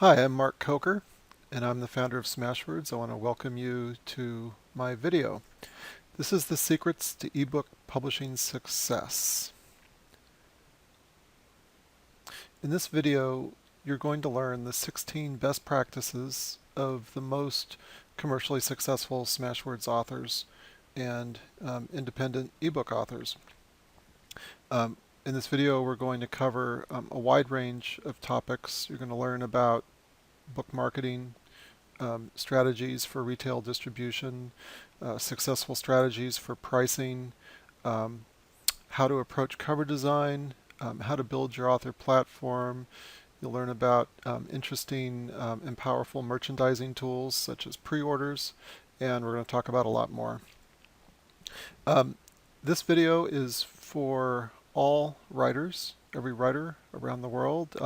Hi, I'm Mark Coker, and I'm the founder of Smashwords. I want to welcome you to my video. This is the secrets to ebook publishing success. In this video, you're going to learn the 16 best practices of the most commercially successful Smashwords authors and independent ebook authors. In this video, we're going to cover a wide range of topics. You're going to learn about book marketing, strategies for retail distribution, successful strategies for pricing, how to approach cover design, how to build your author platform. You'll learn about interesting and powerful merchandising tools such as pre-orders, and we're going to talk about a lot more. This video is for all writers, every writer around the world.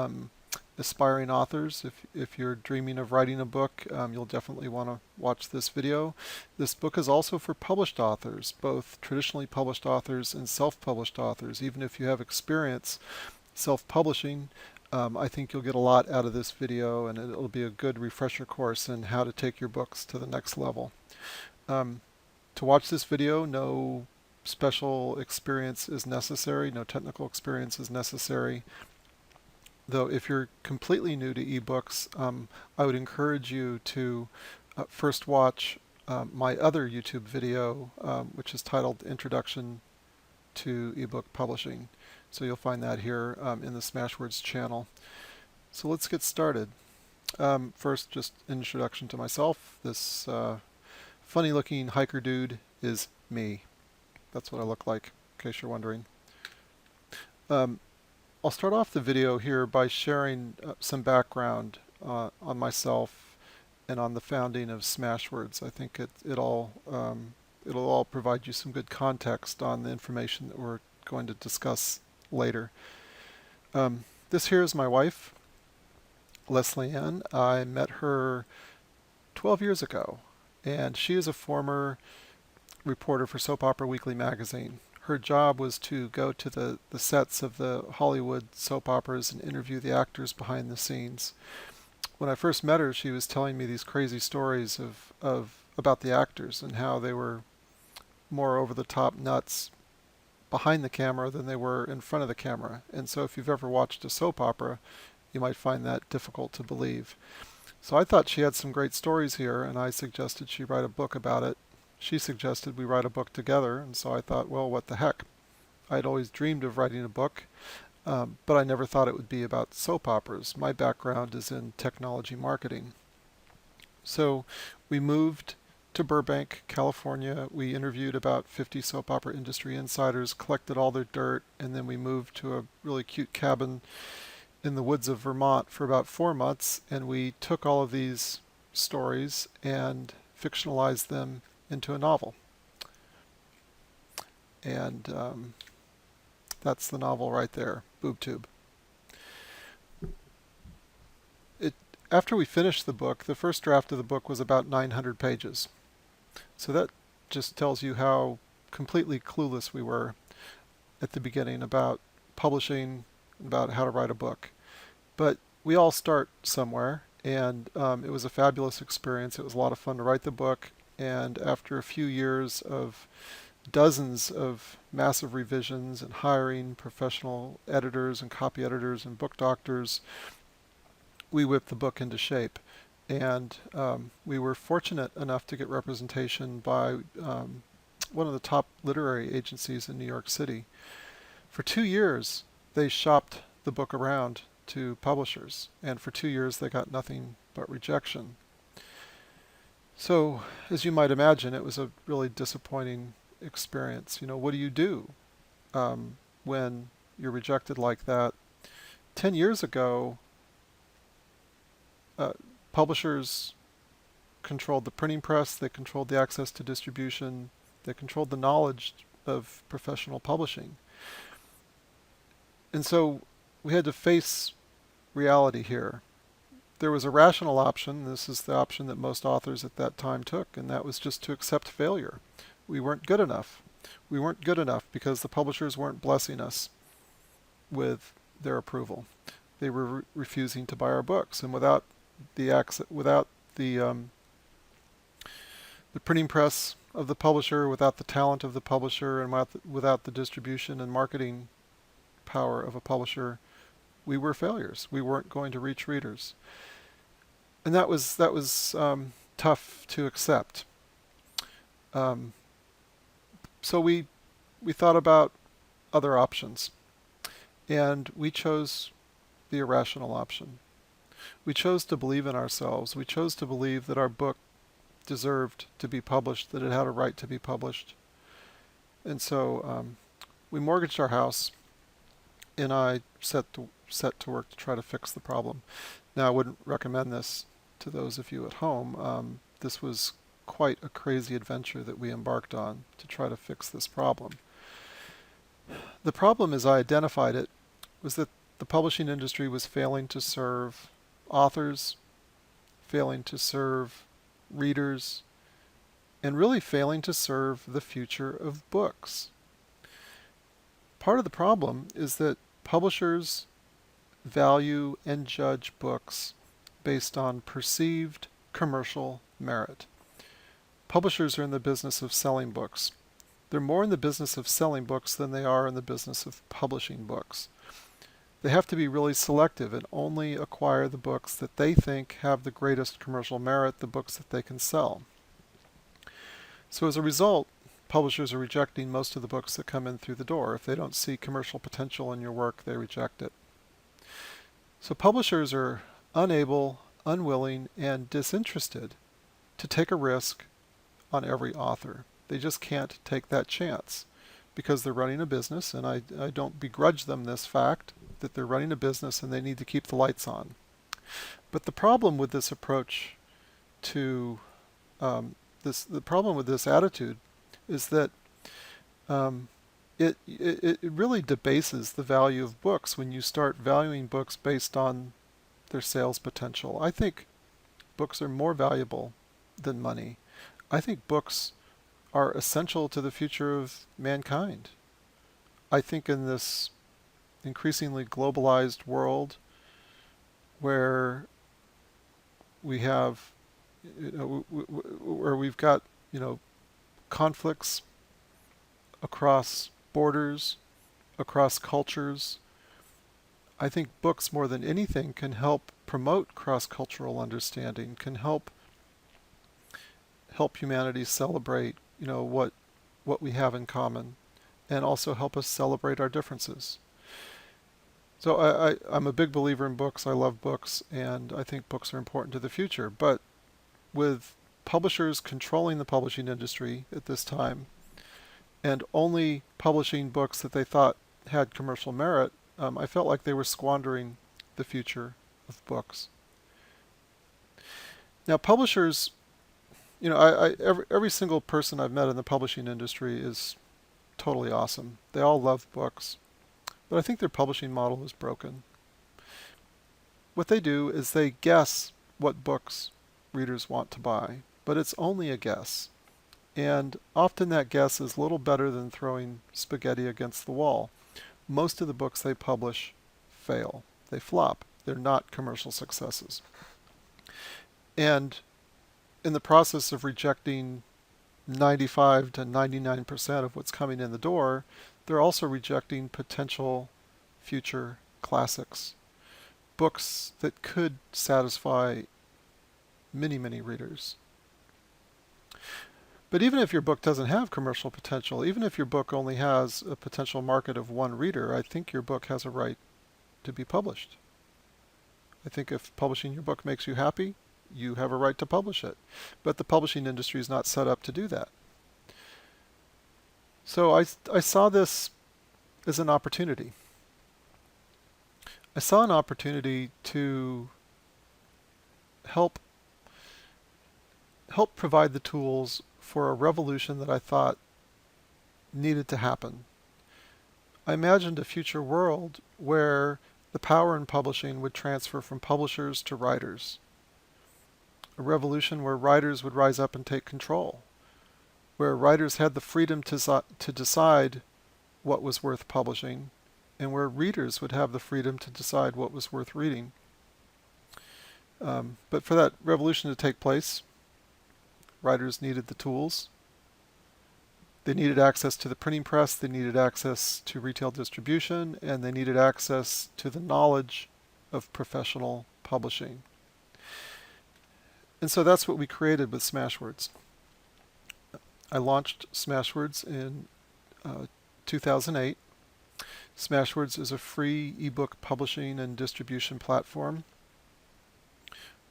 Aspiring authors, if you're dreaming of writing a book, you'll definitely want to watch this video. This book is also for published authors, both traditionally published authors and self-published authors. Even if you have experience self-publishing, I think you'll get a lot out of this video, and it'll be a good refresher course in how to take your books to the next level. To watch this video, no special experience is necessary, no technical experience is necessary. Though if you're completely new to ebooks, I would encourage you to first watch my other YouTube video, which is titled Introduction to Ebook Publishing. So you'll find that here in the Smashwords channel. So let's get started. First, just an introduction to myself. This funny looking hiker dude is me. That's what I look like, in case you're wondering. I'll start off the video here by sharing some background on myself and on the founding of Smashwords. I think it'll all provide you some good context on the information that we're going to discuss later. This here is my wife, Leslie Ann. I met her 12 years ago, and she is a former reporter for Soap Opera Weekly magazine. Her job was to go to the sets of the Hollywood soap operas and interview the actors behind the scenes. When I first met her, she was telling me these crazy stories about the actors and how they were more over-the-top nuts behind the camera than they were in front of the camera. And so if you've ever watched a soap opera, you might find that difficult to believe. So I thought she had some great stories here, and I suggested she write a book about it. She suggested we write a book together, and so I thought, well, what the heck. I'd always dreamed of writing a book, but I never thought it would be about soap operas. My background is in technology marketing. So we moved to Burbank, California. We interviewed about 50 soap opera industry insiders, collected all their dirt, and then we moved to a really cute cabin in the woods of Vermont for about 4 months, and we took all of these stories and fictionalized them into a novel. And that's the novel right there, BoobTube. After we finished the book, the first draft of the book was about 900 pages. So that just tells you how completely clueless we were at the beginning about publishing, about how to write a book. But we all start somewhere, and it was a fabulous experience. It was a lot of fun to write the book. And after a few years of dozens of massive revisions and hiring professional editors and copy editors and book doctors, we whipped the book into shape. And we were fortunate enough to get representation by one of the top literary agencies in New York City. For 2 years, they shopped the book around to publishers, and for 2 years they got nothing but rejection. So, as you might imagine, it was a really disappointing experience. You know, what do you do when you're rejected like that? 10 years ago, publishers controlled the printing press, they controlled the access to distribution, they controlled the knowledge of professional publishing. And so we had to face reality here. There was a rational option. This is the option that most authors at that time took, and that was just to accept failure. We weren't good enough. We weren't good enough because the publishers weren't blessing us with their approval. They were refusing to buy our books, and without without the printing press of the publisher, without the talent of the publisher, and without the distribution and marketing power of a publisher, we were failures. We weren't going to reach readers, and that was tough to accept. Um, so we thought about other options, and we chose the irrational option. We chose to believe in ourselves. We chose to believe that our book deserved to be published, that it had a right to be published. And so we mortgaged our house, and I set to work to try to fix the problem. Now, I wouldn't recommend this to those of you at home. This was quite a crazy adventure that we embarked on to try to fix this problem. The problem, as I identified it, was that the publishing industry was failing to serve authors, failing to serve readers, and really failing to serve the future of books. Part of the problem is that publishers value and judge books based on perceived commercial merit. Publishers are in the business of selling books. They're more in the business of selling books than they are in the business of publishing books. They have to be really selective and only acquire the books that they think have the greatest commercial merit, the books that they can sell. So as a result, publishers are rejecting most of the books that come in through the door. If they don't see commercial potential in your work, they reject it. So publishers are unable, unwilling, and disinterested to take a risk on every author. They just can't take that chance because they're running a business, and I don't begrudge them this fact that they're running a business and they need to keep the lights on. But the problem with this approach to the problem with this attitude is that it really debases the value of books when you start valuing books based on their sales potential. I think books are more valuable than money. I think books are essential to the future of mankind. I think in this increasingly globalized world where we have, where we've got, conflicts across borders, across cultures, I think books more than anything can help promote cross-cultural understanding, can help humanity celebrate, what we have in common, and also help us celebrate our differences. So I'm a big believer in books. I love books, and I think books are important to the future. But with publishers controlling the publishing industry at this time, and only publishing books that they thought had commercial merit, I felt like they were squandering the future of books. Now, publishers, every single person I've met in the publishing industry is totally awesome. They all love books. But I think their publishing model is broken. What they do is they guess what books readers want to buy, but it's only a guess. And often that guess is little better than throwing spaghetti against the wall. Most of the books they publish fail. They flop. They're not commercial successes. And in the process of rejecting 95 to 99% of what's coming in the door, they're also rejecting potential future classics, books that could satisfy many, many readers. But even if your book doesn't have commercial potential, even if your book only has a potential market of one reader, I think your book has a right to be published. I think if publishing your book makes you happy, you have a right to publish it. But the publishing industry is not set up to do that. So I saw this as an opportunity. I saw an opportunity to help provide the tools for a revolution that I thought needed to happen. I imagined a future world where the power in publishing would transfer from publishers to writers. A revolution where writers would rise up and take control, where writers had the freedom to decide what was worth publishing, and where readers would have the freedom to decide what was worth reading. But for that revolution to take place, writers needed the tools. They needed access to the printing press, they needed access to retail distribution, and they needed access to the knowledge of professional publishing. And so that's what we created with Smashwords. I launched Smashwords in 2008. Smashwords is a free ebook publishing and distribution platform.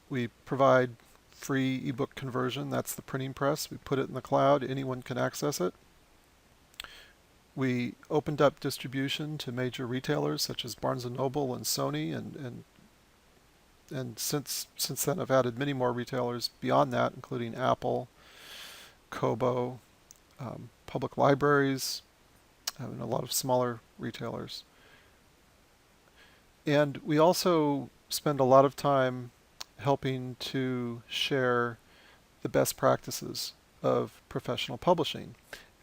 We provide free ebook conversion, that's the printing press. We put it in the cloud, anyone can access it. We opened up distribution to major retailers such as Barnes & Noble and Sony, and since then I've added many more retailers beyond that, including Apple, Kobo, public libraries, and a lot of smaller retailers. And we also spend a lot of time helping to share the best practices of professional publishing.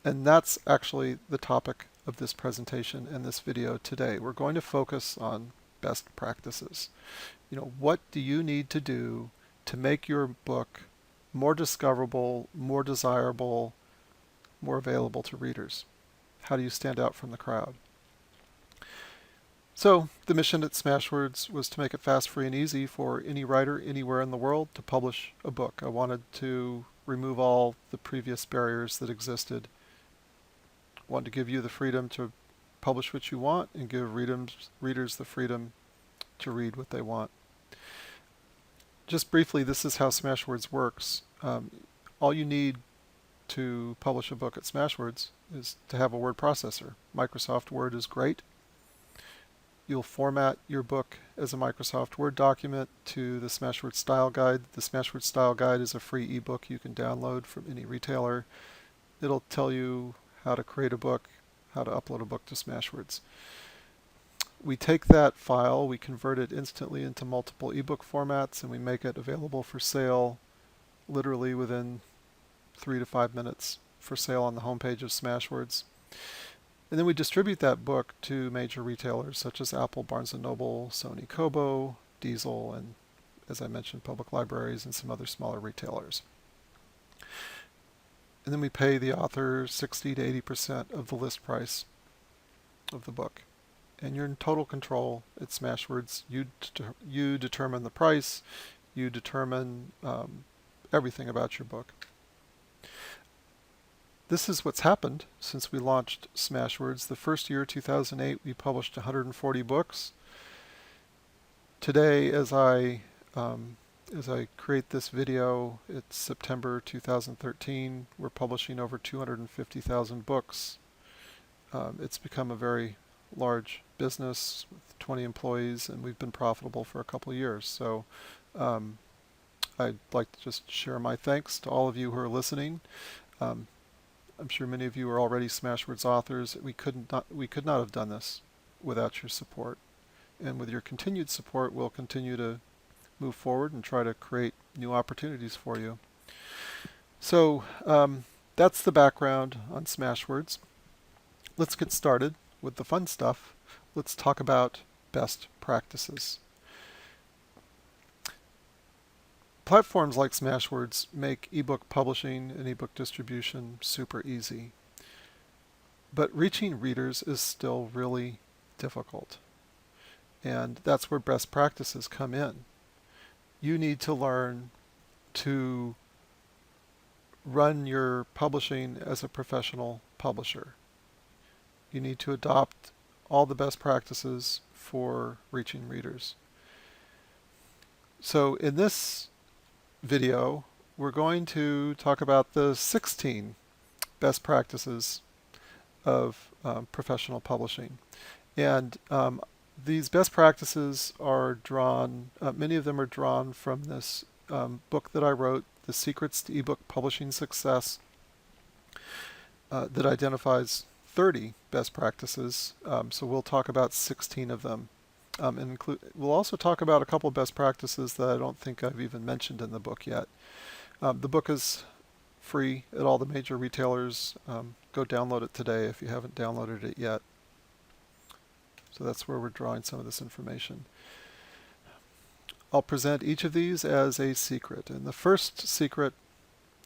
And that's actually the topic of this presentation and this video today. We're going to focus on best practices. What do you need to do to make your book more discoverable, more desirable, more available to readers? How do you stand out from the crowd? So the mission at Smashwords was to make it fast, free, and easy for any writer anywhere in the world to publish a book. I wanted to remove all the previous barriers that existed. I wanted to give you the freedom to publish what you want and give readers the freedom to read what they want. Just briefly, this is how Smashwords works. All you need to publish a book at Smashwords is to have a word processor. Microsoft Word is great. You'll format your book as a Microsoft Word document to the Smashwords Style Guide. The Smashwords Style Guide is a free ebook you can download from any retailer. It'll tell you how to create a book, how to upload a book to Smashwords. We take that file, we convert it instantly into multiple ebook formats, and we make it available for sale literally within 3 to 5 minutes for sale on the homepage of Smashwords. And then we distribute that book to major retailers such as Apple, Barnes & Noble, Sony, Kobo, Diesel, and as I mentioned, public libraries and some other smaller retailers. And then we pay the author 60 to 80% of the list price of the book. And you're in total control at Smashwords. You determine the price, you determine everything about your book. This is what's happened since we launched Smashwords. The first year, 2008, we published 140 books. Today, as I create this video, it's September 2013. We're publishing over 250,000 books. It's become a very large business with 20 employees, and we've been profitable for a couple of years. So I'd like to just share my thanks to all of you who are listening. I'm sure many of you are already Smashwords authors. We could not have done this without your support. And with your continued support, we'll continue to move forward and try to create new opportunities for you. So that's the background on Smashwords. Let's get started with the fun stuff. Let's talk about best practices. Platforms like Smashwords make ebook publishing and ebook distribution super easy. But reaching readers is still really difficult. And that's where best practices come in. You need to learn to run your publishing as a professional publisher. You need to adopt all the best practices for reaching readers. So in this video, we're going to talk about the 16 best practices of professional publishing. And these best practices are drawn, many of them are drawn from this book that I wrote, The Secrets to Ebook Publishing Success, that identifies 30 best practices. So we'll talk about 16 of them. And we'll also talk about a couple of best practices that I don't think I've even mentioned in the book yet. The book is free at all the major retailers. Go download it today if you haven't downloaded it yet. So that's where we're drawing some of this information. I'll present each of these as a secret. And the first secret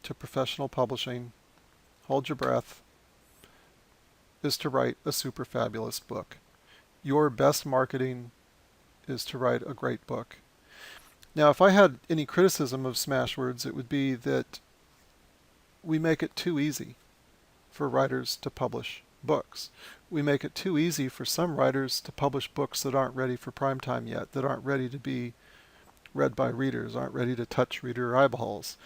to professional publishing, hold your breath, is to write a super fabulous book. Your best marketing is to write a great book. Now, if I had any criticism of Smashwords, it would be that we make it too easy for writers to publish books. We make it too easy for some writers to publish books that aren't ready for prime time yet, that aren't ready to be read by readers, aren't ready to touch reader eyeballs.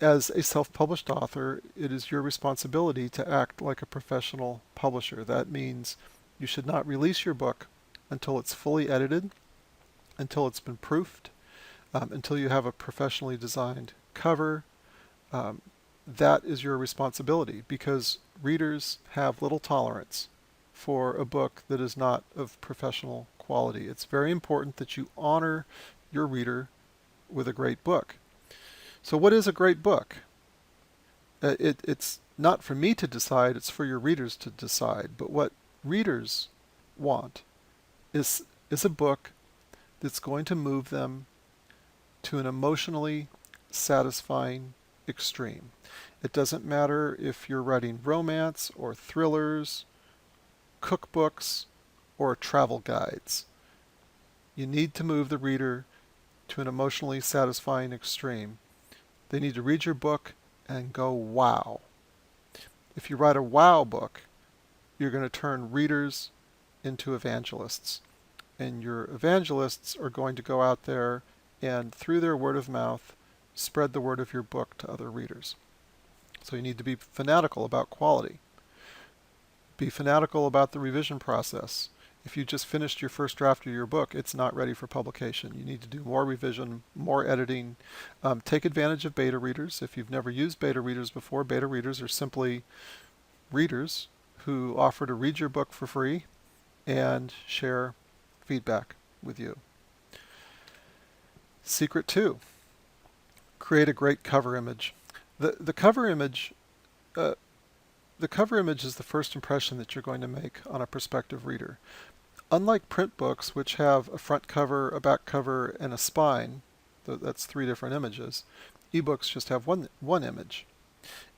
As a self-published author, it is your responsibility to act like a professional publisher. That means you should not release your book until it's fully edited, until it's been proofed, until you have a professionally designed cover. That is your responsibility, because readers have little tolerance for a book that is not of professional quality. It's very important that you honor your reader with a great book. So what is a great book? It's not for me to decide, it's for your readers to decide. But what readers want is a book that's going to move them to an emotionally satisfying extreme. It doesn't matter if you're writing romance or thrillers, cookbooks, or travel guides. You need to move the reader to an emotionally satisfying extreme. They need to read your book and go, wow. If you write a wow book, you're going to turn readers into evangelists. And your evangelists are going to go out there and, through their word of mouth, spread the word of your book to other readers. So you need to be fanatical about quality. Be fanatical about the revision process. If you just finished your first draft of your book, it's not ready for publication. You need to do more revision, more editing. Take advantage of beta readers. If you've never used beta readers before, beta readers are simply readers who offer to read your book for free and share feedback with you. Secret 2, create a great cover image. The cover image is the first impression that you're going to make on a prospective reader. Unlike print books, which have a front cover, a back cover, and a spine, that's 3 different images, ebooks just have one image.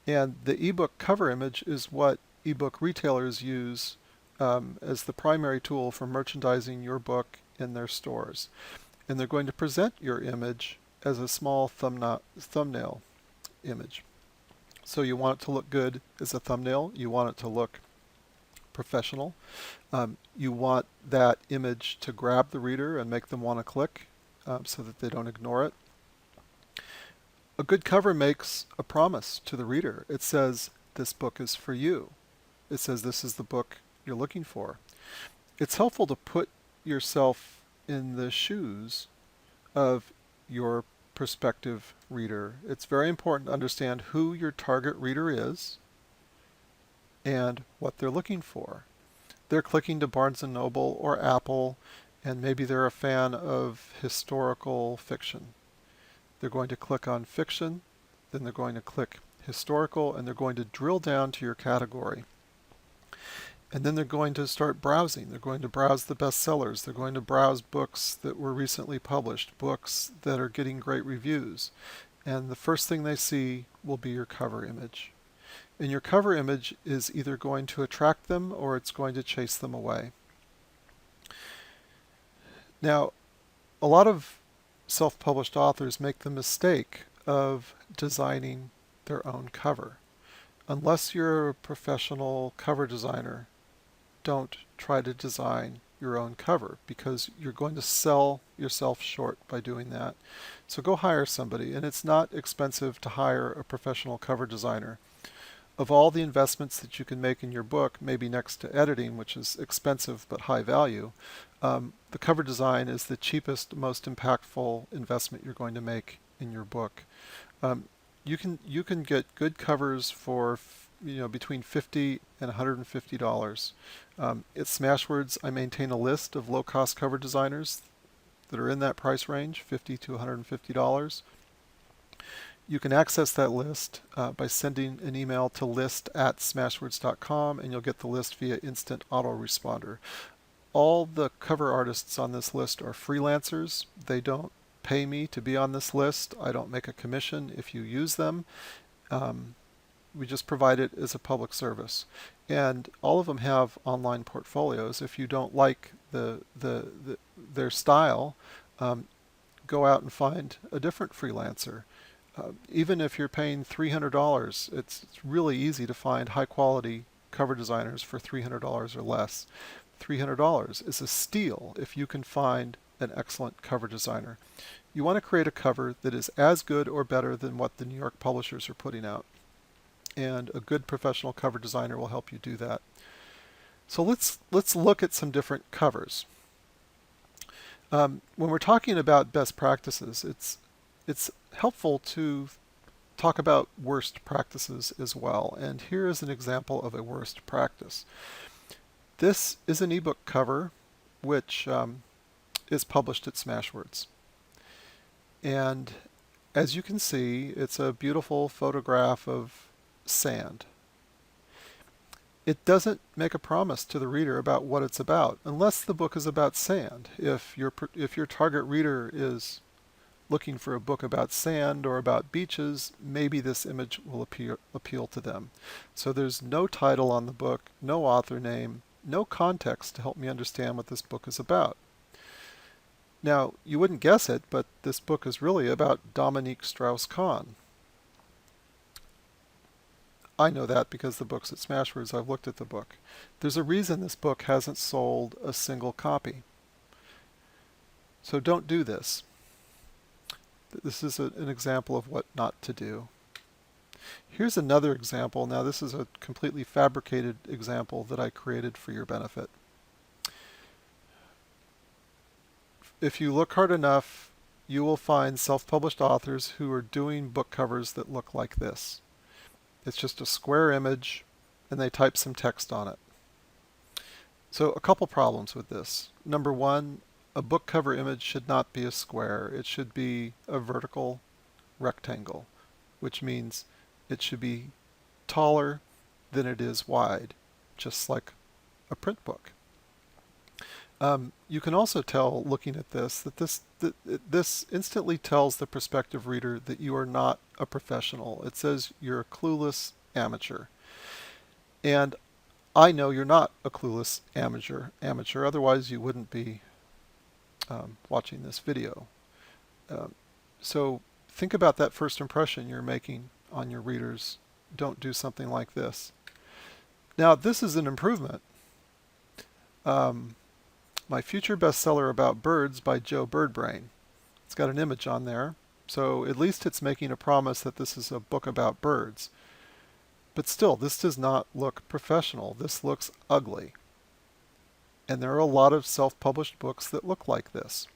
And the ebook cover image is what ebook retailers use as the primary tool for merchandising your book in their stores. And they're going to present your image as a small thumbnail image. So you want it to look good as a thumbnail. You want it to look professional. You want that image to grab the reader and make them want to click so that they don't ignore it. A good cover makes a promise to the reader. It says, this book is for you. It says, this is the book you're looking for. It's helpful to put yourself in the shoes of your prospective reader. It's very important to understand who your target reader is and what they're looking for. They're clicking to Barnes & Noble or Apple, and maybe they're a fan of historical fiction. They're going to click on fiction, then they're going to click historical, and they're going to drill down to your category. And then they're going to start browsing. They're going to browse the bestsellers. They're going to browse books that were recently published, books that are getting great reviews. And the first thing they see will be your cover image. And your cover image is either going to attract them or it's going to chase them away. Now, a lot of self-published authors make the mistake of designing their own cover. Unless you're a professional cover designer, don't try to design your own cover, because you're going to sell yourself short by doing that. So go hire somebody, and it's not expensive to hire a professional cover designer. Of all the investments that you can make in your book, maybe next to editing, which is expensive but high value, the cover design is the cheapest, most impactful investment you're going to make in your book. You can get good covers for between $50 and $150. At Smashwords, I maintain a list of low-cost cover designers that are in that price range, $50 to $150. You can access that list by sending an email to list@smashwords.com, and you'll get the list via instant autoresponder. all the cover artists on this list are freelancers. They don't pay me to be on this list. I don't make a commission if you use them. Um, we just provide it as a public service. And all of them have online portfolios. If you don't like their style, um, go out and find a different freelancer. Even if you're paying $300, it's really easy to find high quality cover designers for $300 or less. $300 is a steal if you can find an excellent cover designer. You want to create a cover that is as good or better than what the New York publishers are putting out. And a good professional cover designer will help you do that. So let's look at some different covers. When we're talking about best practices, it's helpful to talk about worst practices as well. And here is an example of a worst practice. This is an ebook cover which is published at Smashwords. And as you can see, it's a beautiful photograph of sand. It doesn't make a promise to the reader about what it's about, unless the book is about sand. If your target reader is looking for a book about sand or about beaches, maybe this image will appeal to them. So there's no title on the book, no author name, no context to help me understand what this book is about. Now, you wouldn't guess it, but this book is really about Dominique Strauss-Kahn. I know that because the book's at Smashwords. I've looked at the book. There's a reason this book hasn't sold a single copy. So don't do this. This is an example of what not to do. Here's another example. Now this is a completely fabricated example that I created for your benefit. If you look hard enough, you will find self-published authors who are doing book covers that look like this. It's just a square image and they type some text on it. So a couple problems with this. Number one, a book cover image should not be a square. It should be a vertical rectangle, which means it should be taller than it is wide, just like a print book. You can also tell, looking at this, that this instantly tells the prospective reader that you are not a professional. It says you're a clueless amateur. And I know you're not a clueless amateur, otherwise you wouldn't be watching this video. So think about that first impression you're making on your readers. Don't do something like this. Now, this is an improvement. My future bestseller about birds by Joe Birdbrain. It's got an image on there, so at least it's making a promise that this is a book about birds. But still, this does not look professional. This looks ugly. And there are a lot of self-published books that look like this.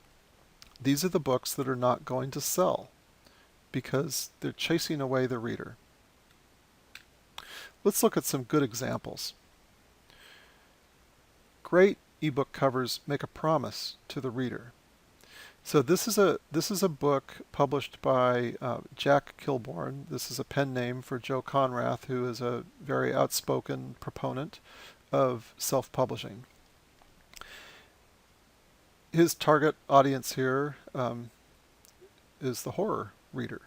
These are the books that are not going to sell because they're chasing away the reader. Let's look at some good examples. Great ebook covers make a promise to the reader. So this is a book published by Jack Kilborn. This is a pen name for Joe Conrath, who is a very outspoken proponent of self-publishing. His target audience here is the horror reader.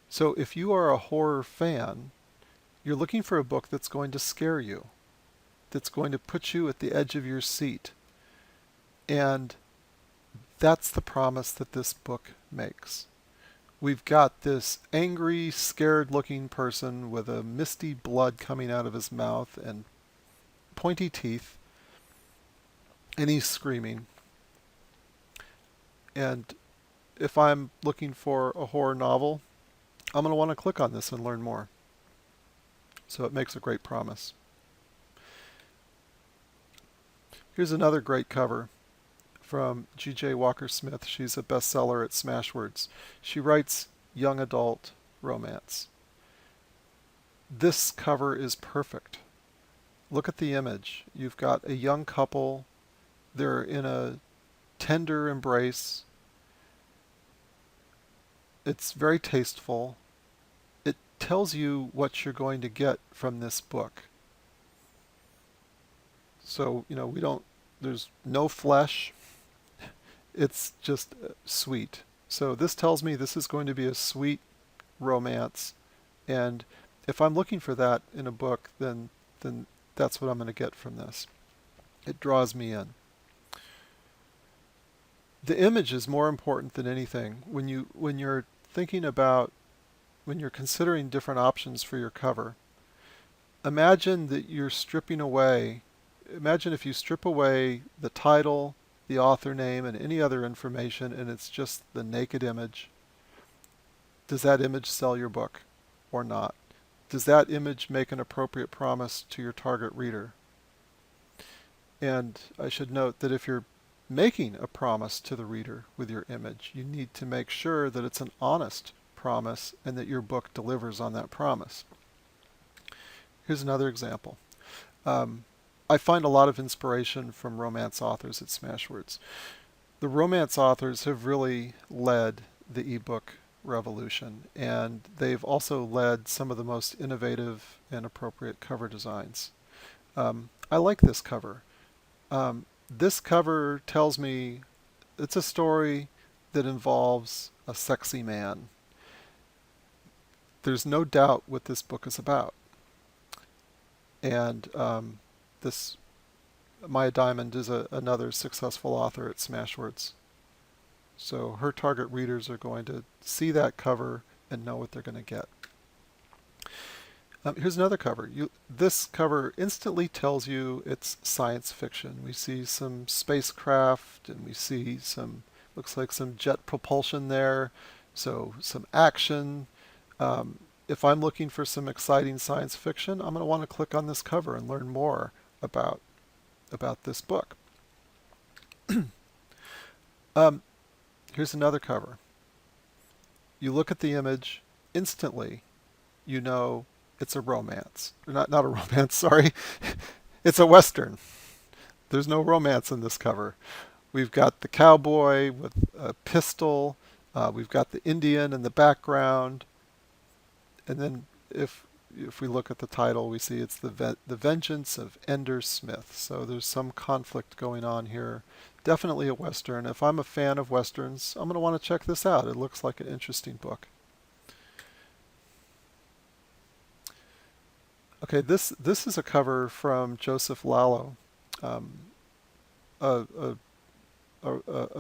So if you are a horror fan, you're looking for a book that's going to scare you, that's going to put you at the edge of your seat. And that's the promise that this book makes. We've got this angry, scared-looking person with a misty blood coming out of his mouth and pointy teeth, and he's screaming. And if I'm looking for a horror novel, I'm going to want to click on this and learn more. So it makes a great promise. Here's another great cover from G.J. Walker-Smith. She's a bestseller at Smashwords. She writes young adult romance. This cover is perfect. Look at the image. You've got a young couple. They're in a tender embrace. It's very tasteful. It tells you what you're going to get from this book. So, we don't there's no flesh. It's just sweet. So this tells me this is going to be a sweet romance, and if I'm looking for that in a book, then that's what I'm going to get from this. It draws me in. The image is more important than anything. When you're thinking about when you're considering different options for your cover, imagine that you're stripping away. Imagine if you strip away the title, the author name, and any other information, and it's just the naked image. Does that image sell your book or not? Does that image make an appropriate promise to your target reader? And I should note that if you're making a promise to the reader with your image, you need to make sure that it's an honest promise and that your book delivers on that promise. Here's another example. I find a lot of inspiration from romance authors at Smashwords. The romance authors have really led the ebook revolution, and they've also led some of the most innovative and appropriate cover designs. I like this cover. This cover tells me it's a story that involves a sexy man. There's no doubt what this book is about. And this Maya Diamond is another successful author at Smashwords. So her target readers are going to see that cover and know what they're going to get. Here's another cover. This cover instantly tells you it's science fiction. We see some spacecraft, and we see some, looks like some jet propulsion there, so some action. If I'm looking for some exciting science fiction, I'm going to want to click on this cover and learn more about this book. Here's another cover. You look at the image, instantly you know it's a romance. Not a romance, sorry. It's a Western. There's no romance in this cover. We've got the cowboy with a pistol. We've got the Indian in the background. And then if we look at the title, we see it's the Vengeance of Ender Smith. So there's some conflict going on here. Definitely a Western. If I'm a fan of Westerns, I'm going to want to check this out. It looks like an interesting book. Okay, this is a cover from Joseph Lalo, a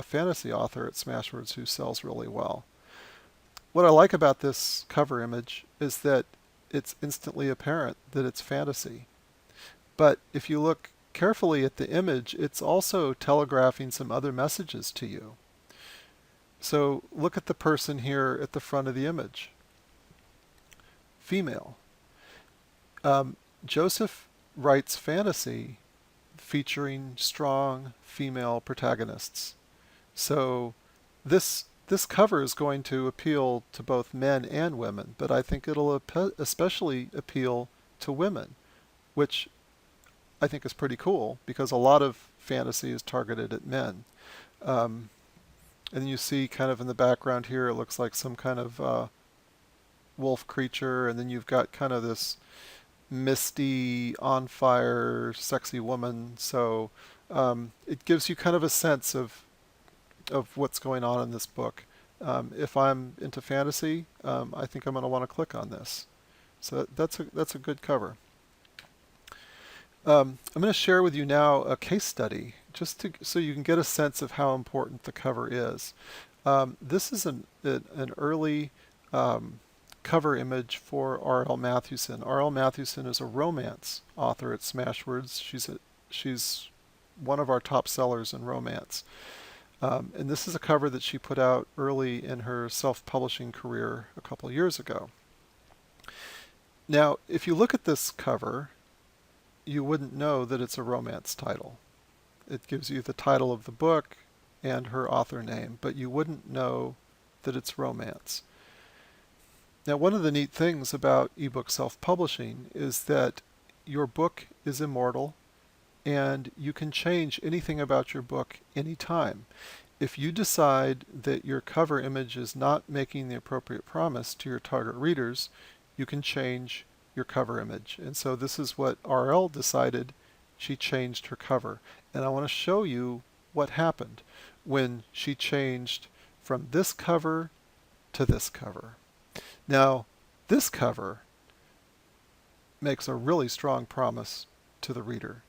fantasy author at Smashwords who sells really well. What I like about this cover image is that it's instantly apparent that it's fantasy. But if you look carefully at the image, it's also telegraphing some other messages to you. So look at the person here at the front of the image. Female. Joseph writes fantasy featuring strong female protagonists. So this cover is going to appeal to both men and women, but I think it'll especially appeal to women, which I think is pretty cool because a lot of fantasy is targeted at men. And you see kind of in the background here, it looks like some kind of wolf creature, and then you've got kind of this misty, on fire, sexy woman. So it gives you kind of a sense of what's going on in this book. If I'm into fantasy, I think I'm going to want to click on this. So that's a good cover. I'm going to share with you now a case study, just so you can get a sense of how important the cover is. This is an early cover image for R.L. Matthewson. R.L. Matthewson is a romance author at Smashwords. She's one of our top sellers in romance. And this is a cover that she put out early in her self-publishing career a couple years ago. Now, if you look at this cover, you wouldn't know that it's a romance title. It gives you the title of the book and her author name, but you wouldn't know that it's romance. Now, one of the neat things about ebook self-publishing is that your book is immortal and you can change anything about your book anytime. If you decide that your cover image is not making the appropriate promise to your target readers, you can change your cover image. And so this is what RL decided. She changed her cover. And I want to show you what happened when she changed from this cover to this cover. Now, this cover makes a really strong promise to the reader.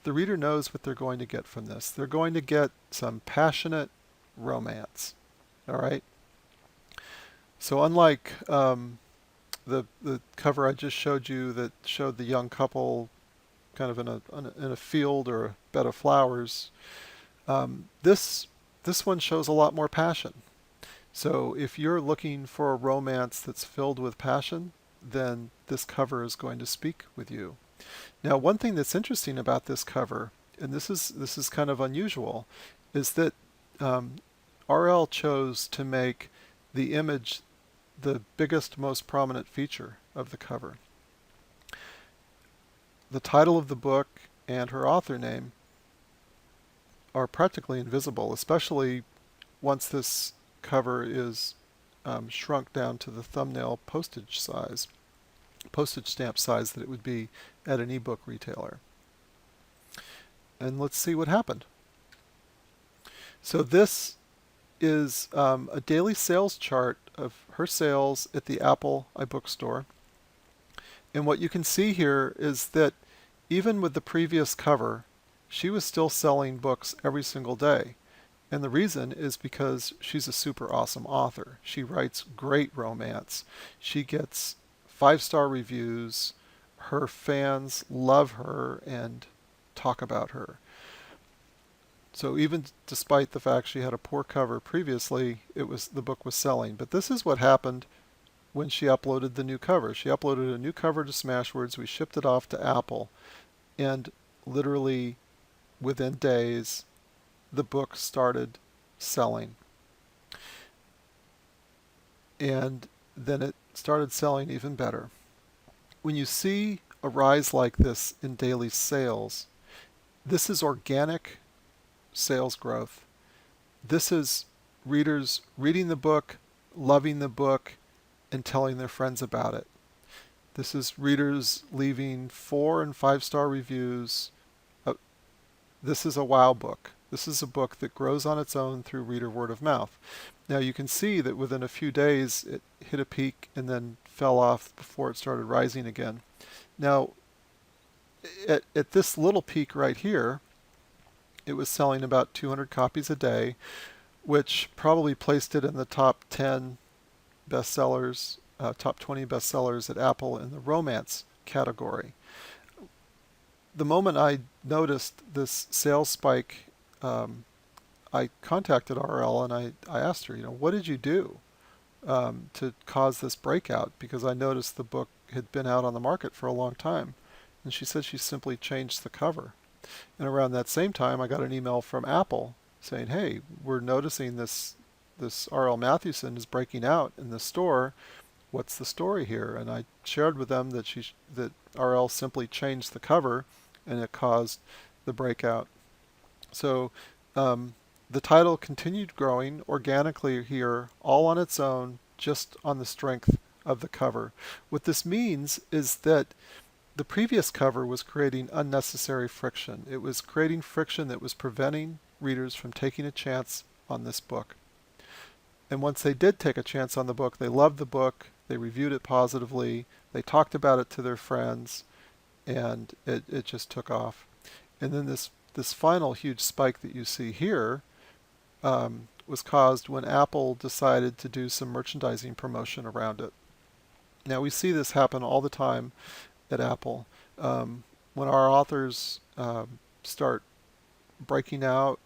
The reader knows what they're going to get from this. They're going to get some passionate romance. All right? So unlike the cover I just showed you that showed the young couple kind of in a field or a bed of flowers, this one shows a lot more passion. So if you're looking for a romance that's filled with passion, then this cover is going to speak with you. Now, one thing that's interesting about this cover, and this is kind of unusual, is that RL chose to make the image the biggest, most prominent feature of the cover. The title of the book and her author name are practically invisible, especially once this cover is shrunk down to the thumbnail postage stamp size that it would be at an ebook retailer. And let's see what happened. So this is a daily sales chart of her sales at the Apple iBook store. And what you can see here is that even with the previous cover, she was still selling books every single day. And the reason is because she's a super awesome author. She writes great romance. She gets 5-star reviews. Her fans love her and talk about her. So even despite the fact she had a poor cover previously, the book was selling. But this is what happened when she uploaded the new cover. She uploaded a new cover to Smashwords. We shipped it off to Apple, and literally within days, the book started selling. And then it started selling even better. When you see a rise like this in daily sales, this is organic sales growth. This is readers reading the book, loving the book, and telling their friends about it. This is readers leaving 4- and 5-star reviews. This is a wow book. This is a book that grows on its own through reader word of mouth. Now you can see that within a few days it hit a peak and then fell off before it started rising again. Now at this little peak right here, it was selling about 200 copies a day, which probably placed it in the top 10 bestsellers, top 20 bestsellers at Apple in the romance category. The moment I noticed this sales spike, I contacted RL and I asked her, what did you do to cause this breakout? Because I noticed the book had been out on the market for a long time. And she said she simply changed the cover. And around that same time, I got an email from Apple saying, hey, we're noticing this R.L. Matthewson is breaking out in the store. What's the story here? And I shared with them that R.L. simply changed the cover, and it caused the breakout. So the title continued growing organically here, all on its own, just on the strength of the cover. What this means is that the previous cover was creating unnecessary friction. It was creating friction that was preventing readers from taking a chance on this book. And once they did take a chance on the book, they loved the book, they reviewed it positively, they talked about it to their friends, and it just took off. And then this final huge spike that you see here was caused when Apple decided to do some merchandising promotion around it. Now we see this happen all the time at Apple. When our authors start breaking out,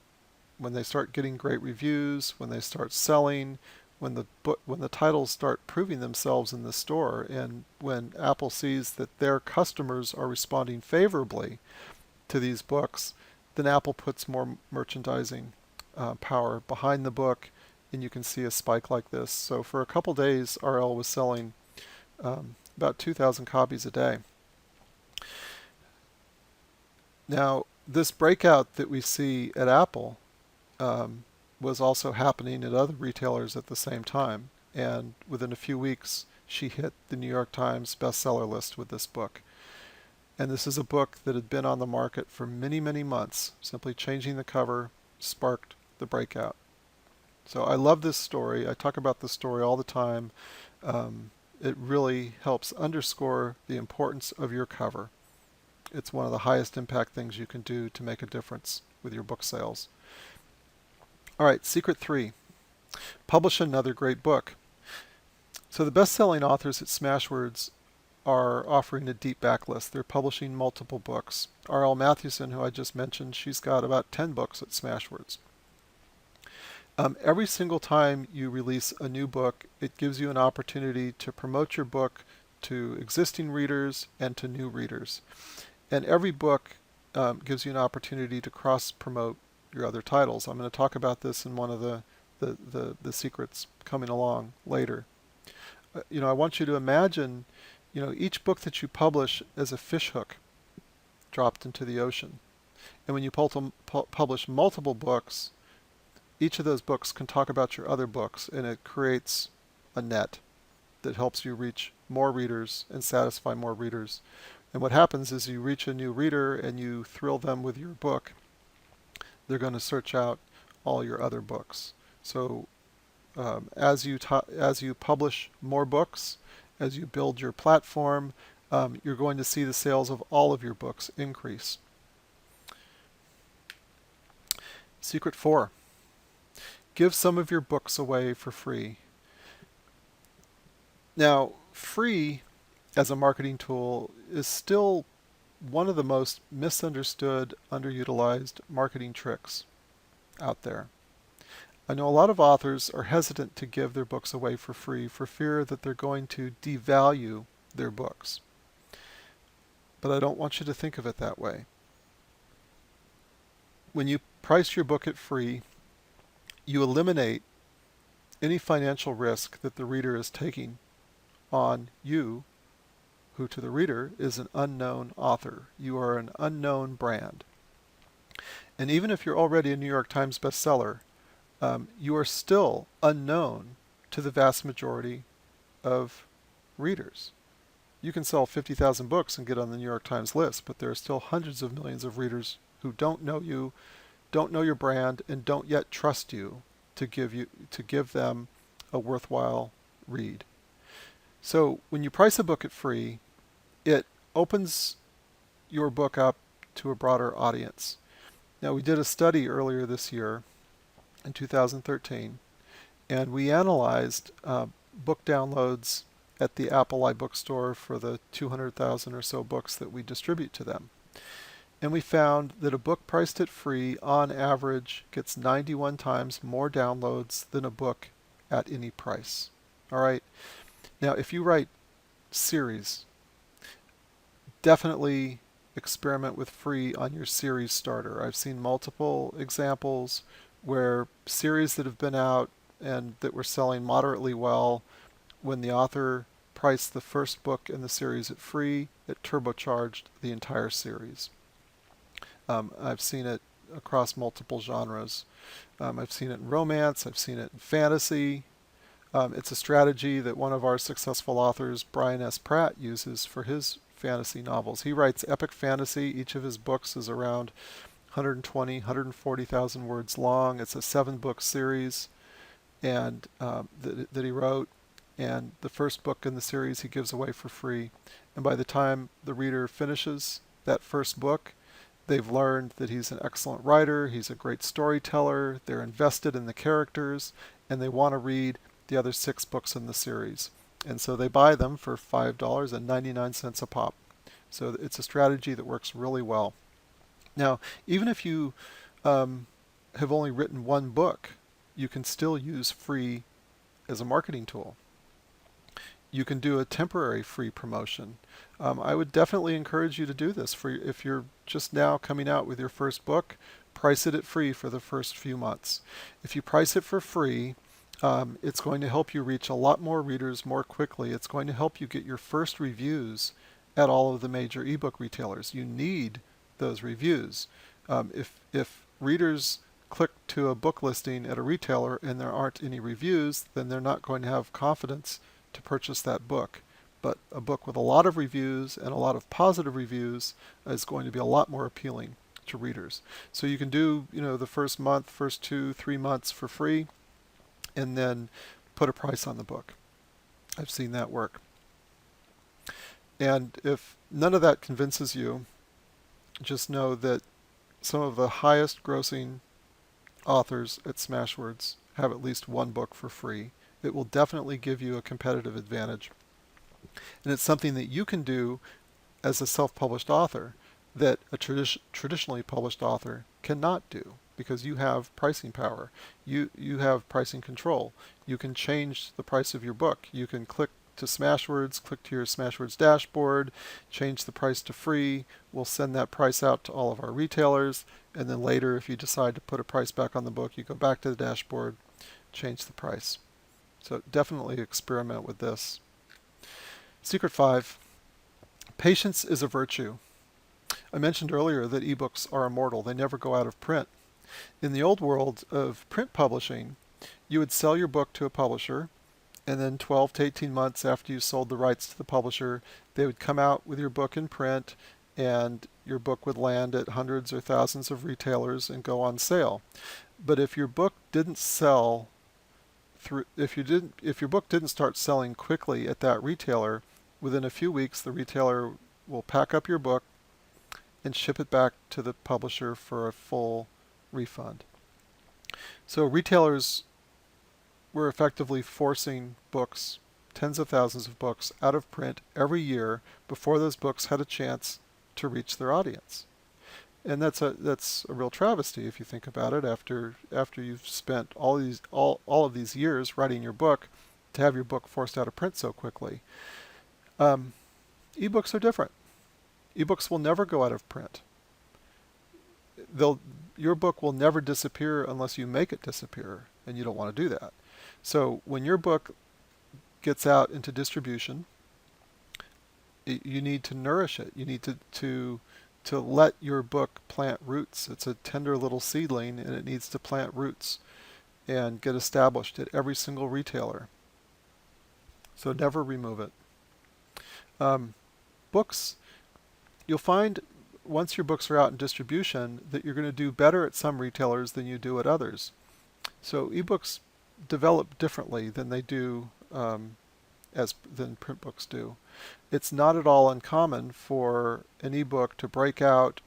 when they start getting great reviews, when they start selling, when the titles start proving themselves in the store, and when Apple sees that their customers are responding favorably to these books, then Apple puts more merchandising power behind the book, and you can see a spike like this. So for a couple days, RL was selling about 2,000 copies a day. Now, this breakout that we see at Apple was also happening at other retailers at the same time. And within a few weeks, she hit the New York Times bestseller list with this book. And this is a book that had been on the market for many, many months. Simply changing the cover sparked the breakout. So I love this story. I talk about this story all the time. It really helps underscore the importance of your cover. It's one of the highest impact things you can do to make a difference with your book sales. All right, secret 3. Publish another great book. So the best-selling authors at Smashwords are offering a deep backlist. They're publishing multiple books. R.L. Mathewson, who I just mentioned, she's got about 10 books at Smashwords. Every single time you release a new book, it gives you an opportunity to promote your book to existing readers and to new readers. And every book gives you an opportunity to cross-promote your other titles. I'm going to talk about this in one of the secrets coming along later. I want you to imagine, each book that you publish as a fish hook dropped into the ocean. And when you publish multiple books, each of those books can talk about your other books, and it creates a net that helps you reach more readers and satisfy more readers. And what happens is you reach a new reader and you thrill them with your book. They're going to search out all your other books. So as you publish more books, as you build your platform, you're going to see the sales of all of your books increase. Secret 4. Give some of your books away for free. Now, free as a marketing tool is still one of the most misunderstood, underutilized marketing tricks out there. I know a lot of authors are hesitant to give their books away for free for fear that they're going to devalue their books. But I don't want you to think of it that way. When you price your book at free, you eliminate any financial risk that the reader is taking on you, who to the reader is an unknown author. You are an unknown brand. And even if you're already a New York Times bestseller, you are still unknown to the vast majority of readers. You can sell 50,000 books and get on the New York Times list, but there are still hundreds of millions of readers who don't know you, don't know your brand, and don't yet trust you to give them a worthwhile read. So when you price a book at free, it opens your book up to a broader audience. Now, we did a study earlier this year in 2013, and we analyzed book downloads at the Apple iBookstore for the 200,000 or so books that we distribute to them. And we found that a book priced at free on average gets 91 times more downloads than a book at any price. All right. Now, if you write series, definitely experiment with free on your series starter. I've seen multiple examples where series that have been out and that were selling moderately well, when the author priced the first book in the series at free, it turbocharged the entire series. I've seen it across multiple genres. I've seen it in romance. I've seen it in fantasy. It's a strategy that one of our successful authors, Brian S. Pratt, uses for his fantasy novels. He writes epic fantasy. Each of his books is around 120, 140,000 words long. It's a 7-book series and that he wrote. And the first book in the series he gives away for free. And by the time the reader finishes that first book, they've learned that he's an excellent writer, he's a great storyteller, they're invested in the characters, and they want to read the other 6 books in the series. And so they buy them for $5.99 a pop. So it's a strategy that works really well. Now, even if you have only written one book, you can still use free as a marketing tool. You can do a temporary free promotion. I would definitely encourage you to do this. If you're just now coming out with your first book, price it at free for the first few months. If you price it for free, it's going to help you reach a lot more readers more quickly. It's going to help you get your first reviews at all of the major ebook retailers. You need those reviews. If readers click to a book listing at a retailer and there aren't any reviews, then they're not going to have confidence to purchase that book. But a book with a lot of reviews and a lot of positive reviews is going to be a lot more appealing to readers. So you can do, the first month, first 2, 3 months for free, and then put a price on the book. I've seen that work. And if none of that convinces you, just know that some of the highest grossing authors at Smashwords have at least one book for free. It will definitely give you a competitive advantage. And it's something that you can do as a self-published author that a traditionally published author cannot do, because you have pricing power. You have pricing control. You can change the price of your book. You can click to Smashwords, click to your Smashwords dashboard, change the price to free. We'll send that price out to all of our retailers, and then later, if you decide to put a price back on the book, you go back to the dashboard, change the price. So definitely experiment with this. Secret 5, patience is a virtue. I mentioned earlier that ebooks are immortal. They never go out of print. In the old world of print publishing, you would sell your book to a publisher, and then 12 to 18 months after you sold the rights to the publisher, they would come out with your book in print, and your book would land at hundreds or thousands of retailers and go on sale. But if your book didn't sell if your book didn't start selling quickly at that retailer, within a few weeks the retailer will pack up your book and ship it back to the publisher for a full refund. So retailers were effectively forcing books, tens of thousands of books, out of print every year before those books had a chance to reach their audience. And that's a real travesty if you think about it. After you've spent all of these years writing your book, to have your book forced out of print so quickly. Ebooks are different. Ebooks will never go out of print. Your book will never disappear unless you make it disappear, and you don't want to do that. So when your book gets out into distribution, you need to nourish it. You need to let your book plant roots. It's a tender little seedling, and it needs to plant roots and get established at every single retailer. So never remove it. Books, you'll find once your books are out in distribution that you're going to do better at some retailers than you do at others. So ebooks develop differently than they do than print books do. It's not at all uncommon for an ebook to break out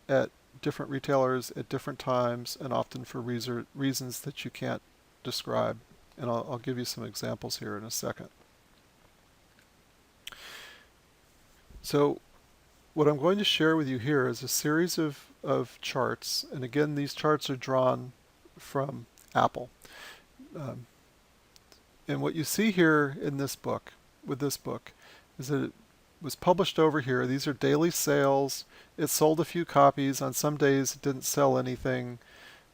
at different retailers at different times, and often for reasons that you can't describe. And I'll give you some examples here in a second. So what I'm going to share with you here is a series of charts. And again, these charts are drawn from Apple. And what you see here in this book, with this book, is that it was published over here. These are daily sales. It sold a few copies. On some days it didn't sell anything.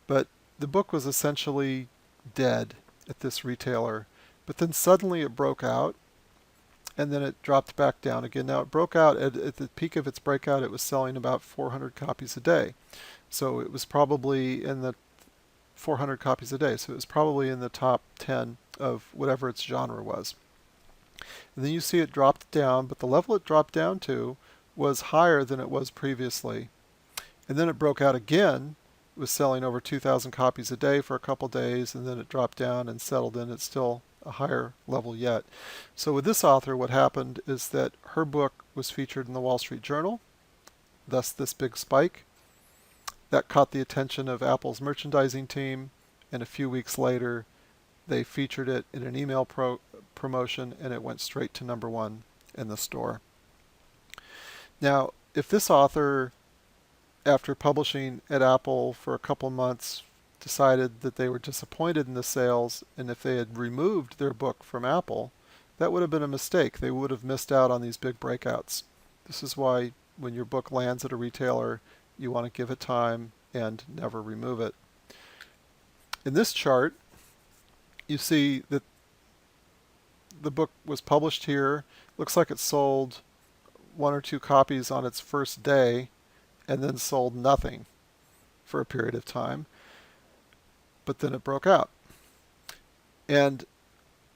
But the book was essentially dead at this retailer. But then suddenly it broke out, and then it dropped back down again. Now it broke out at the peak of its breakout. It was selling about 400 copies a day. So it was probably in the 400 copies a day. So it was probably in the top 10 of whatever its genre was. And then you see it dropped down, but the level it dropped down to was higher than it was previously. And then it broke out again. It was selling over 2,000 copies a day for a couple days, and then it dropped down and settled in. It's still a higher level yet. So with this author, what happened is that her book was featured in the Wall Street Journal, thus this big spike. That caught the attention of Apple's merchandising team, and a few weeks later they featured it in an email promotion, and it went straight to #1 in the store. Now, if this author, after publishing at Apple for a couple months, decided that they were disappointed in the sales, and if they had removed their book from Apple, that would have been a mistake. They would have missed out on these big breakouts. This is why when your book lands at a retailer, you want to give it time and never remove it. In this chart, you see that the book was published here. Looks like it sold 1 or 2 copies on its first day, and then sold nothing for a period of time. But then it broke out. And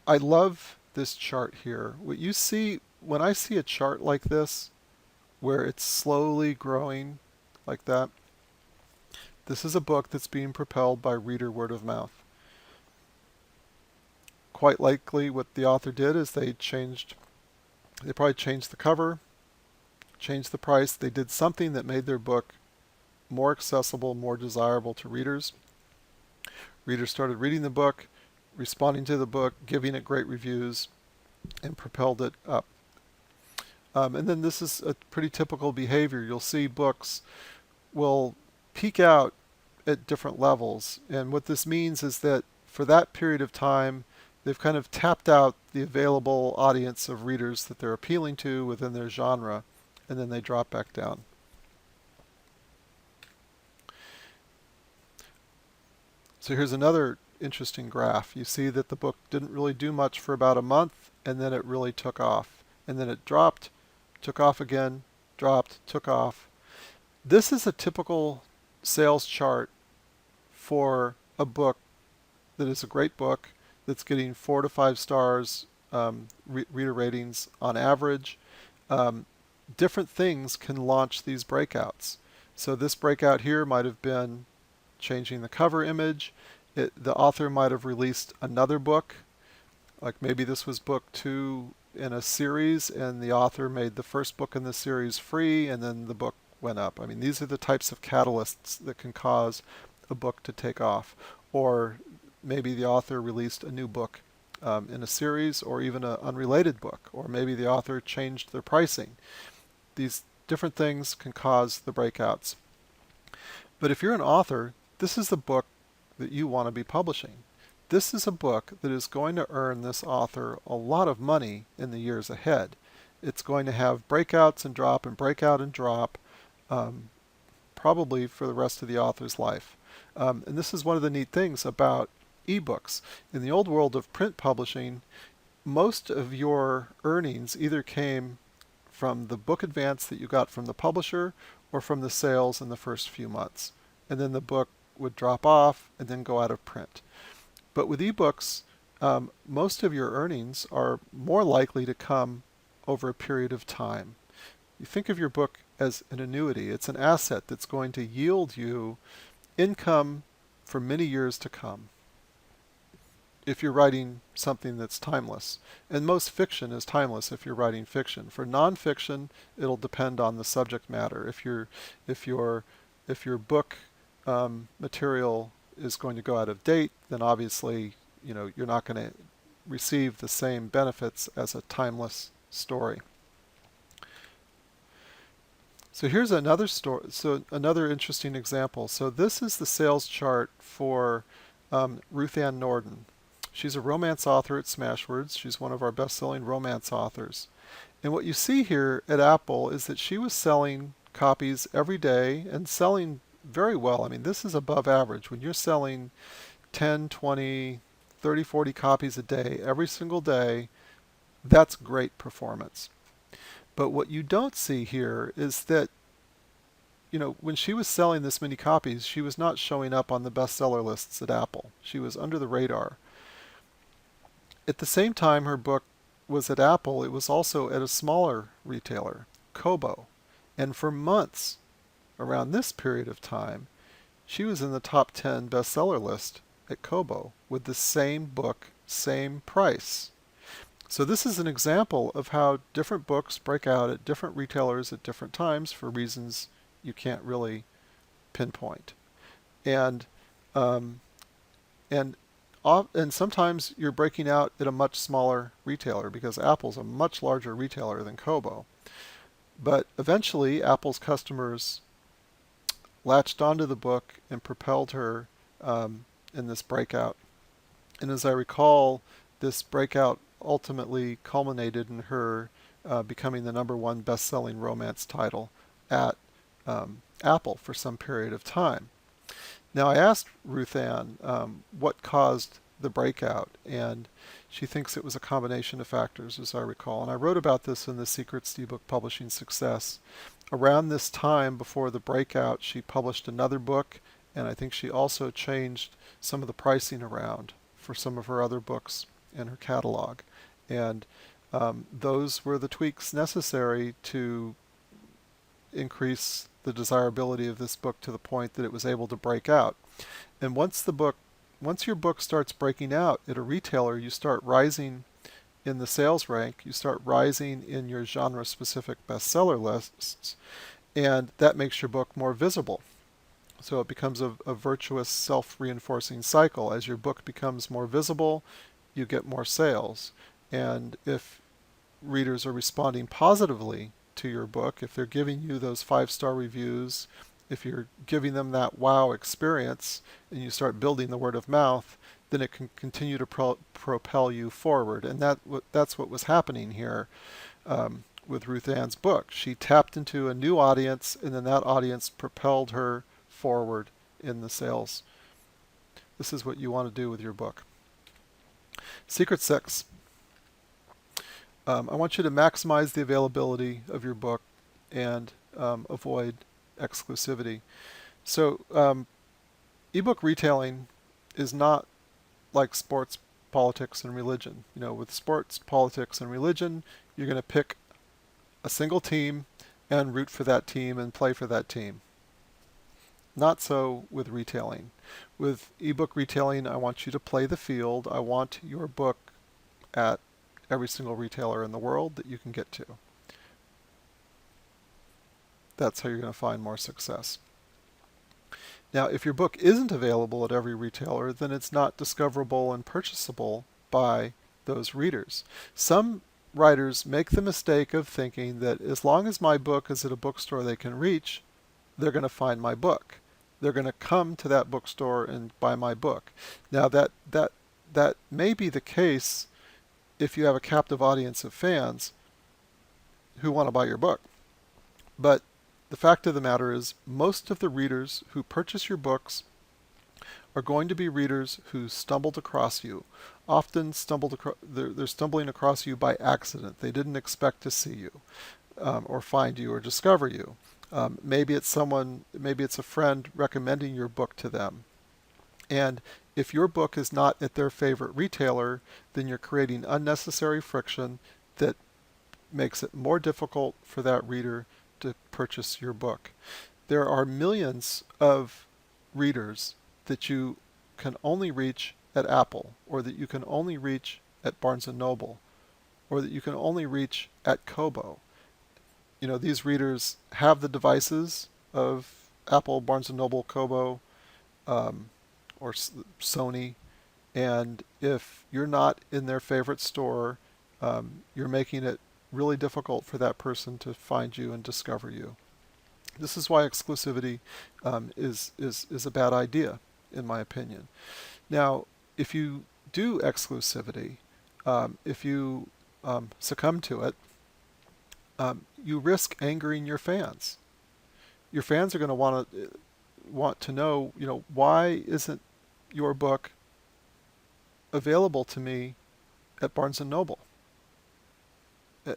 I love this chart here. What you see when I see a chart like this, where it's slowly growing like that, this is a book that's being propelled by reader word of mouth. Quite likely what the author did is they probably changed the cover, changed the price. They did something that made their book more accessible, more desirable to readers. Readers started reading the book, responding to the book, giving it great reviews, and propelled it up. And then this is a pretty typical behavior. You'll see books will peak out at different levels. And what this means is that for that period of time, they've kind of tapped out the available audience of readers that they're appealing to within their genre, and then they drop back down. So here's another interesting graph. You see that the book didn't really do much for about a month, and then it really took off. And then it dropped, took off again, dropped, took off. This is a typical sales chart for a book that is a great book that's getting 4 to 5 stars reader ratings on average. Different things can launch these breakouts. So this breakout here might have been changing the cover image. The author might have released another book, like maybe this was book 2 in a series, and the author made the first book in the series free, and then the book went up. I mean, these are the types of catalysts that can cause a book to take off. Or maybe the author released a new book in a series, or even an unrelated book, or maybe the author changed their pricing. These different things can cause the breakouts. But if you're an author, this is the book that you want to be publishing. This is a book that is going to earn this author a lot of money in the years ahead. It's going to have breakouts and drop and breakout and drop, probably for the rest of the author's life. And this is one of the neat things about ebooks. In the old world of print publishing, most of your earnings either came from the book advance that you got from the publisher or from the sales in the first few months. And then the book would drop off and then go out of print. But with ebooks, most of your earnings are more likely to come over a period of time. You think of your book as an annuity. It's an asset that's going to yield you income for many years to come if you're writing something that's timeless. And most fiction is timeless if you're writing fiction. For nonfiction, it'll depend on the subject matter. If your book material is going to go out of date, then obviously you're not going to receive the same benefits as a timeless story. So here's another story. So another interesting example. So this is the sales chart for Ruth Ann Norden. She's a romance author at Smashwords. She's one of our best-selling romance authors. And what you see here at Apple is that she was selling copies every day and selling very well. I mean, this is above average. When you're selling 10, 20, 30, 40 copies a day every single day, that's great performance. But what you don't see here is that, when she was selling this many copies, she was not showing up on the bestseller lists at Apple. She was under the radar. At the same time her book was at Apple, it was also at a smaller retailer, Kobo. And for months, around this period of time, she was in the top 10 bestseller list at Kobo with the same book, same price. So this is an example of how different books break out at different retailers at different times for reasons you can't really pinpoint. And sometimes you're breaking out at a much smaller retailer because Apple's a much larger retailer than Kobo. But eventually Apple's customers latched onto the book and propelled her in this breakout. And as I recall, this breakout ultimately culminated in her becoming the #1 best-selling romance title at Apple for some period of time. Now I asked Ruth Ann what caused the breakout, and she thinks it was a combination of factors, as I recall. And I wrote about this in The Secrets to Ebook Publishing Success. Around this time, before the breakout, she published another book, and I think she also changed some of the pricing around for some of her other books in her catalog. And Those were the tweaks necessary to increase the desirability of this book to the point that it was able to break out. And once your book starts breaking out at a retailer, you start rising in the sales rank, you start rising in your genre-specific bestseller lists, and that makes your book more visible. So it becomes a virtuous self-reinforcing cycle. As your book becomes more visible, you get more sales. And if readers are responding positively to your book, if they're giving you those 5-star reviews, if you're giving them that wow experience and you start building the word of mouth, then it can continue to propel you forward. And that's what was happening here with Ruth Ann's book. She tapped into a new audience, and then that audience propelled her forward in the sales. This is what you want to do with your book. Secret 6. I want you to maximize the availability of your book and avoid exclusivity. So ebook retailing is not like sports, politics, and religion. With sports, politics, and religion, you're going to pick a single team and root for that team and play for that team. Not so with retailing. With ebook retailing, I want you to play the field. I want your book at every single retailer in the world that you can get to. That's how you're going to find more success. Now, if your book isn't available at every retailer, then it's not discoverable and purchasable by those readers. Some writers make the mistake of thinking that as long as my book is at a bookstore they can reach, they're going to find my book. They're going to come to that bookstore and buy my book. Now, that may be the case if you have a captive audience of fans who want to buy your book. But the fact of the matter is, most of the readers who purchase your books are going to be readers who stumbled across you. Often they're stumbling across you by accident. They didn't expect to see you or find you or discover you. Maybe it's a friend recommending your book to them. And if your book is not at their favorite retailer, then you're creating unnecessary friction that makes it more difficult for that reader to purchase your book. There are millions of readers that you can only reach at Apple, or that you can only reach at Barnes & Noble, or that you can only reach at Kobo. These readers have the devices of Apple, Barnes & Noble, Kobo, or Sony, and if you're not in their favorite store, you're making it really difficult for that person to find you and discover you. This is why exclusivity is a bad idea, in my opinion. Now, if you do exclusivity, if you succumb to it, you risk angering your fans. Your fans are going to want to know, why isn't your book available to me at Barnes & Noble?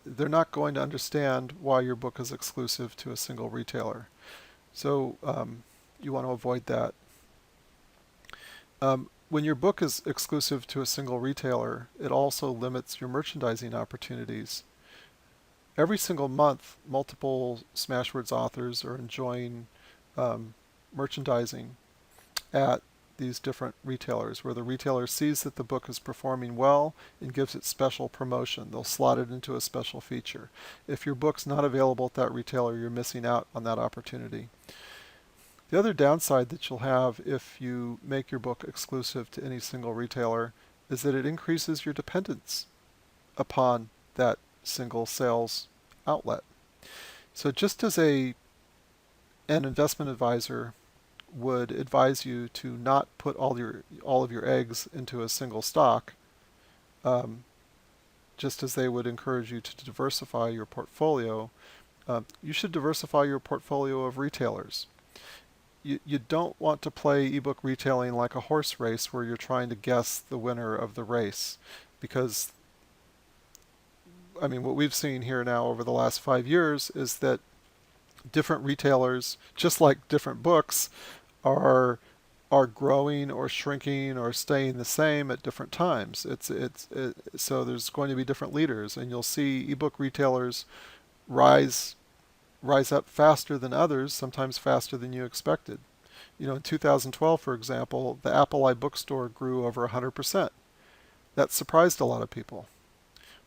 They're not going to understand why your book is exclusive to a single retailer. So you want to avoid that. When your book is exclusive to a single retailer, it also limits your merchandising opportunities. Every single month, multiple Smashwords authors are enjoying merchandising at these different retailers, where the retailer sees that the book is performing well and gives it special promotion. They'll slot it into a special feature. If your book's not available at that retailer, you're missing out on that opportunity. The other downside that you'll have if you make your book exclusive to any single retailer is that it increases your dependence upon that single sales outlet. So just as an investment advisor would advise you to not put all of your eggs into a single stock, just as they would encourage you to diversify your portfolio, you should diversify your portfolio of retailers. You don't want to play ebook retailing like a horse race where you're trying to guess the winner of the race, because what we've seen here now over the last 5 years is that different retailers, just like different books, are are growing or shrinking or staying the same at different times. So there's going to be different leaders, and you'll see ebook retailers rise rise up faster than others, sometimes faster than you expected. In 2012, for example, the Apple iBookstore grew over 100%. That surprised a lot of people.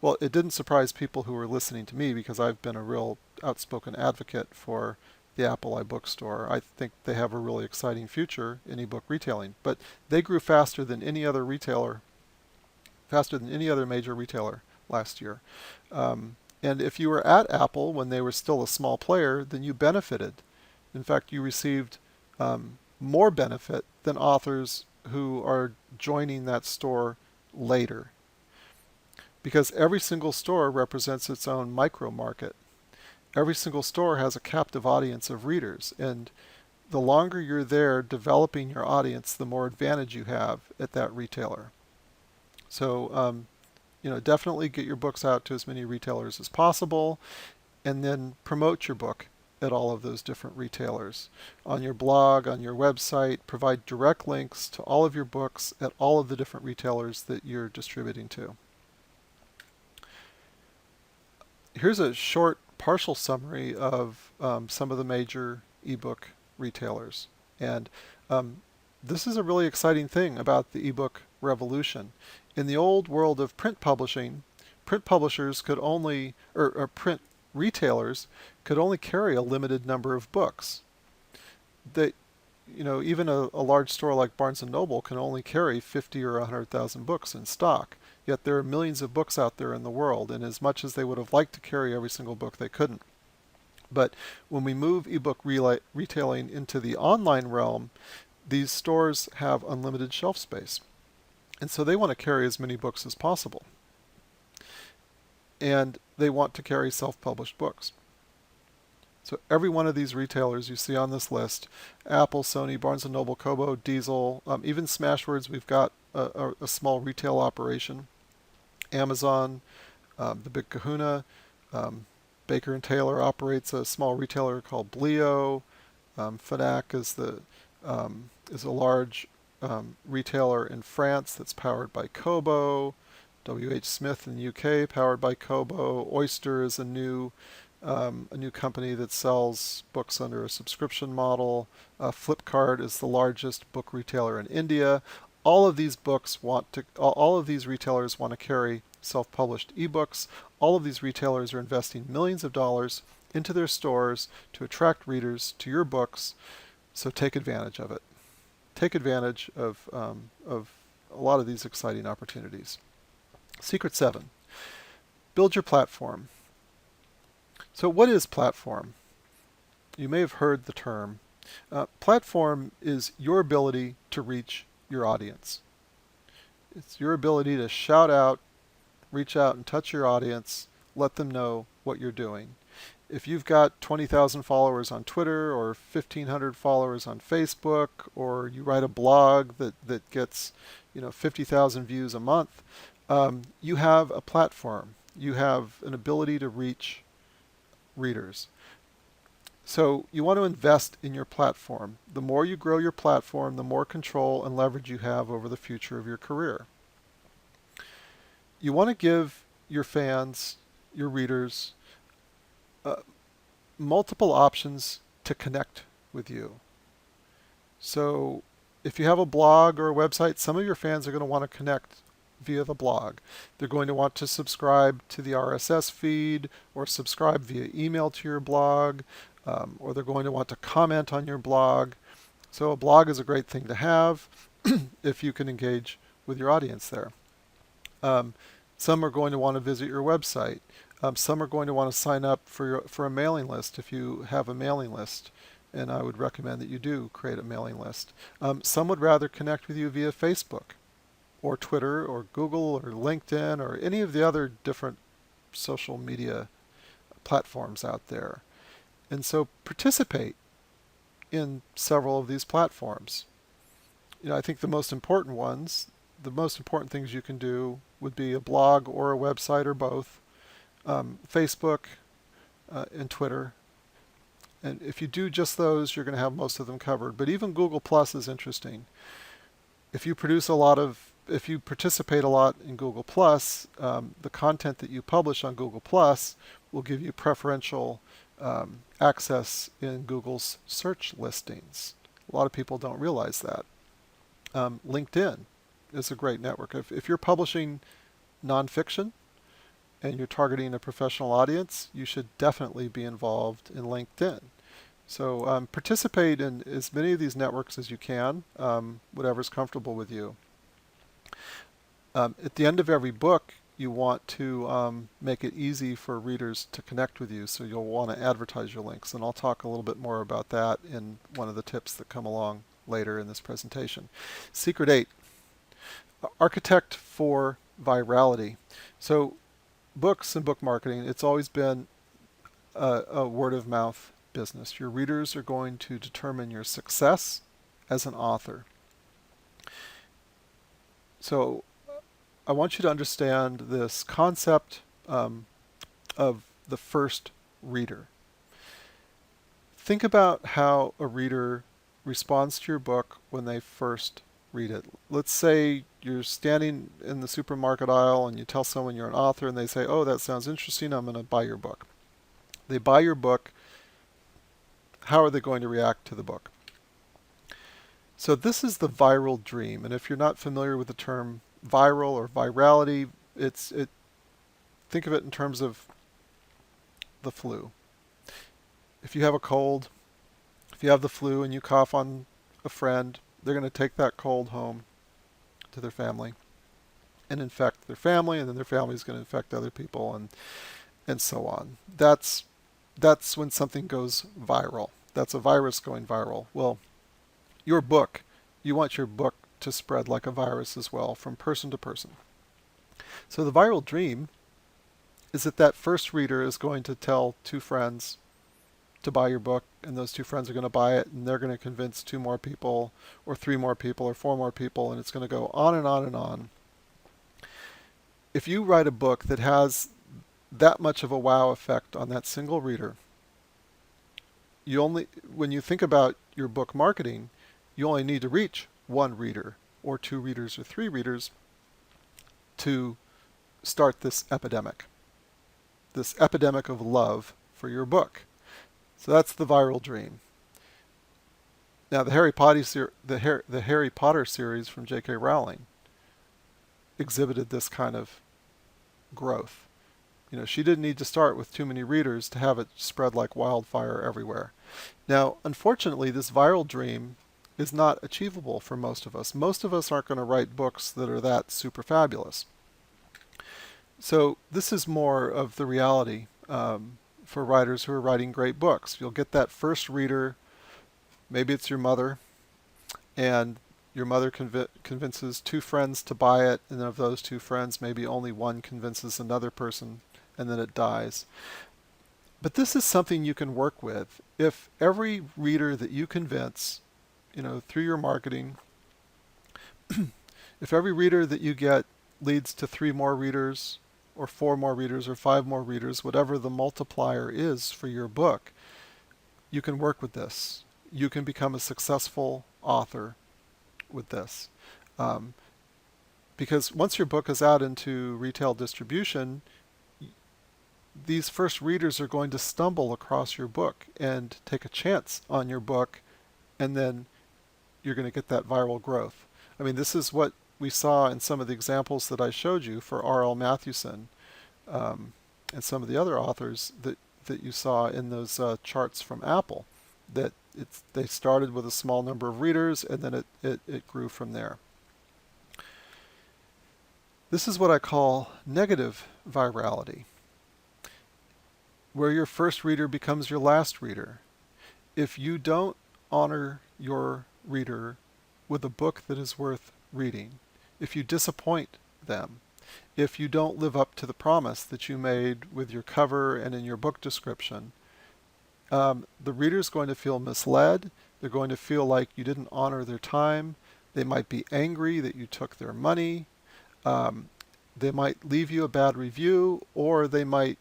Well, it didn't surprise people who were listening to me because I've been a real outspoken advocate for the Apple iBookstore. I think they have a really exciting future in ebook retailing, but they grew faster than any other retailer, faster than any other major retailer last year. And if you were at Apple when they were still a small player, then you benefited. In fact, you received more benefit than authors who are joining that store later, because every single store represents its own micro market. Every single store has a captive audience of readers, and the longer you're there developing your audience, the more advantage you have at that retailer. So, definitely get your books out to as many retailers as possible, and then promote your book at all of those different retailers. On your blog, on your website, provide direct links to all of your books at all of the different retailers that you're distributing to. Here's a short partial summary of some of the major ebook retailers. And this is a really exciting thing about the ebook revolution. In the old world of print publishing, print publishers could only, or print retailers could only carry a limited number of books. Even a large store like Barnes & Noble can only carry 50 or 100,000 books in stock. Yet there are millions of books out there in the world, and as much as they would have liked to carry every single book, they couldn't. But when we move ebook retailing into the online realm, these stores have unlimited shelf space. And so they want to carry as many books as possible. And they want to carry self-published books. So every one of these retailers you see on this list, Apple, Sony, Barnes & Noble, Kobo, Diesel, even Smashwords, we've got a small retail operation. Amazon, the Big Kahuna, Baker & Taylor operates a small retailer called Bleo. Fnac is a large retailer in France that's powered by Kobo. WH Smith in the UK, powered by Kobo. Oyster is a new company that sells books under a subscription model. Flipkart is the largest book retailer in India. All of these retailers want to carry self-published ebooks. All of these retailers are investing millions of dollars into their stores to attract readers to your books. So take advantage of it. Take advantage of a lot of these exciting opportunities. Secret 7, build your platform. So what is platform? You may have heard the term. Platform is your ability to reach your audience. It's your ability to shout out, reach out and touch your audience, let them know what you're doing. If you've got 20,000 followers on Twitter or 1,500 followers on Facebook, or you write a blog that gets 50,000 views a month, you have a platform. You have an ability to reach readers. So you want to invest in your platform. The more you grow your platform, the more control and leverage you have over the future of your career. You want to give your fans, your readers, multiple options to connect with you. So if you have a blog or a website, some of your fans are going to want to connect via the blog. They're going to want to subscribe to the RSS feed or subscribe via email to your blog, or they're going to want to comment on your blog. So a blog is a great thing to have if you can engage with your audience there. Some are going to want to visit your website. Some are going to want to sign up for a mailing list if you have a mailing list, and I would recommend that you do create a mailing list. Some would rather connect with you via Facebook or Twitter or Google or LinkedIn or any of the other different social media platforms out there. And so participate in several of these platforms. I think the most important things you can do would be a blog or a website or both, Facebook and Twitter. And if you do just those, you're going to have most of them covered. But even Google Plus is interesting. If you if you participate a lot in Google Plus, the content that you publish on Google Plus will give you preferential access in Google's search listings. A lot of people don't realize that. LinkedIn is a great network. If you're publishing nonfiction and you're targeting a professional audience, you should definitely be involved in LinkedIn. So participate in as many of these networks as you can, whatever's comfortable with you. At the end of every book, you want to make it easy for readers to connect with you, so you'll want to advertise your links. And I'll talk a little bit more about that in one of the tips that come along later in this presentation. Secret 8, architect for virality. So books and book marketing, it's always been a word of mouth business. Your readers are going to determine your success as an author. So I want you to understand this concept of the first reader. Think about how a reader responds to your book when they first read it. Let's say you're standing in the supermarket aisle and you tell someone you're an author and they say, "Oh, that sounds interesting, I'm going to buy your book." They buy your book. How are they going to react to the book? So this is the viral dream, and if you're not familiar with the term viral or virality, think of it in terms of the flu. If you have a cold, if you have the flu and you cough on a friend, they're going to take that cold home to their family and infect their family, and then their family is going to infect other people, and so on. That's when something goes viral. That's a virus going viral. Well, your book, you want your book to spread like a virus as well, from person to person. So the viral dream is that first reader is going to tell 2 friends to buy your book, and those 2 friends are going to buy it, and they're going to convince 2 more people, or 3 more people, or 4 more people, and it's going to go on and on and on. If you write a book that has that much of a wow effect on that single reader, when you think about your book marketing, you only need to reach 1 reader or 2 readers or 3 readers to start this epidemic of love for your book. So that's the viral dream. Now the Harry Potter series from J.K. Rowling exhibited this kind of growth. She didn't need to start with too many readers to have it spread like wildfire everywhere. Now, unfortunately, this viral dream is not achievable for most of us. Most of us aren't going to write books that are that super fabulous. So this is more of the reality for writers who are writing great books. You'll get that first reader, maybe it's your mother, and your mother convinces 2 friends to buy it, and of those 2 friends, maybe only 1 convinces another person, and then it dies. But this is something you can work with. If every reader that you convince, through your marketing, if every reader that you get leads to 3 more readers, or 4 more readers, or 5 more readers, whatever the multiplier is for your book, you can work with this. You can become a successful author with this. Because once your book is out into retail distribution, these first readers are going to stumble across your book and take a chance on your book, and then you're going to get that viral growth. I mean, this is what we saw in some of the examples that I showed you for R.L. Mathewson and some of the other authors that you saw in those charts from Apple, that they started with a small number of readers, and then it grew from there. This is what I call negative virality, where your first reader becomes your last reader. If you don't honor your reader with a book that is worth reading, if you disappoint them, if you don't live up to the promise that you made with your cover and in your book description, the reader is going to feel misled. They're going to feel like you didn't honor their time. They might be angry that you took their money. They might leave you a bad review, or they might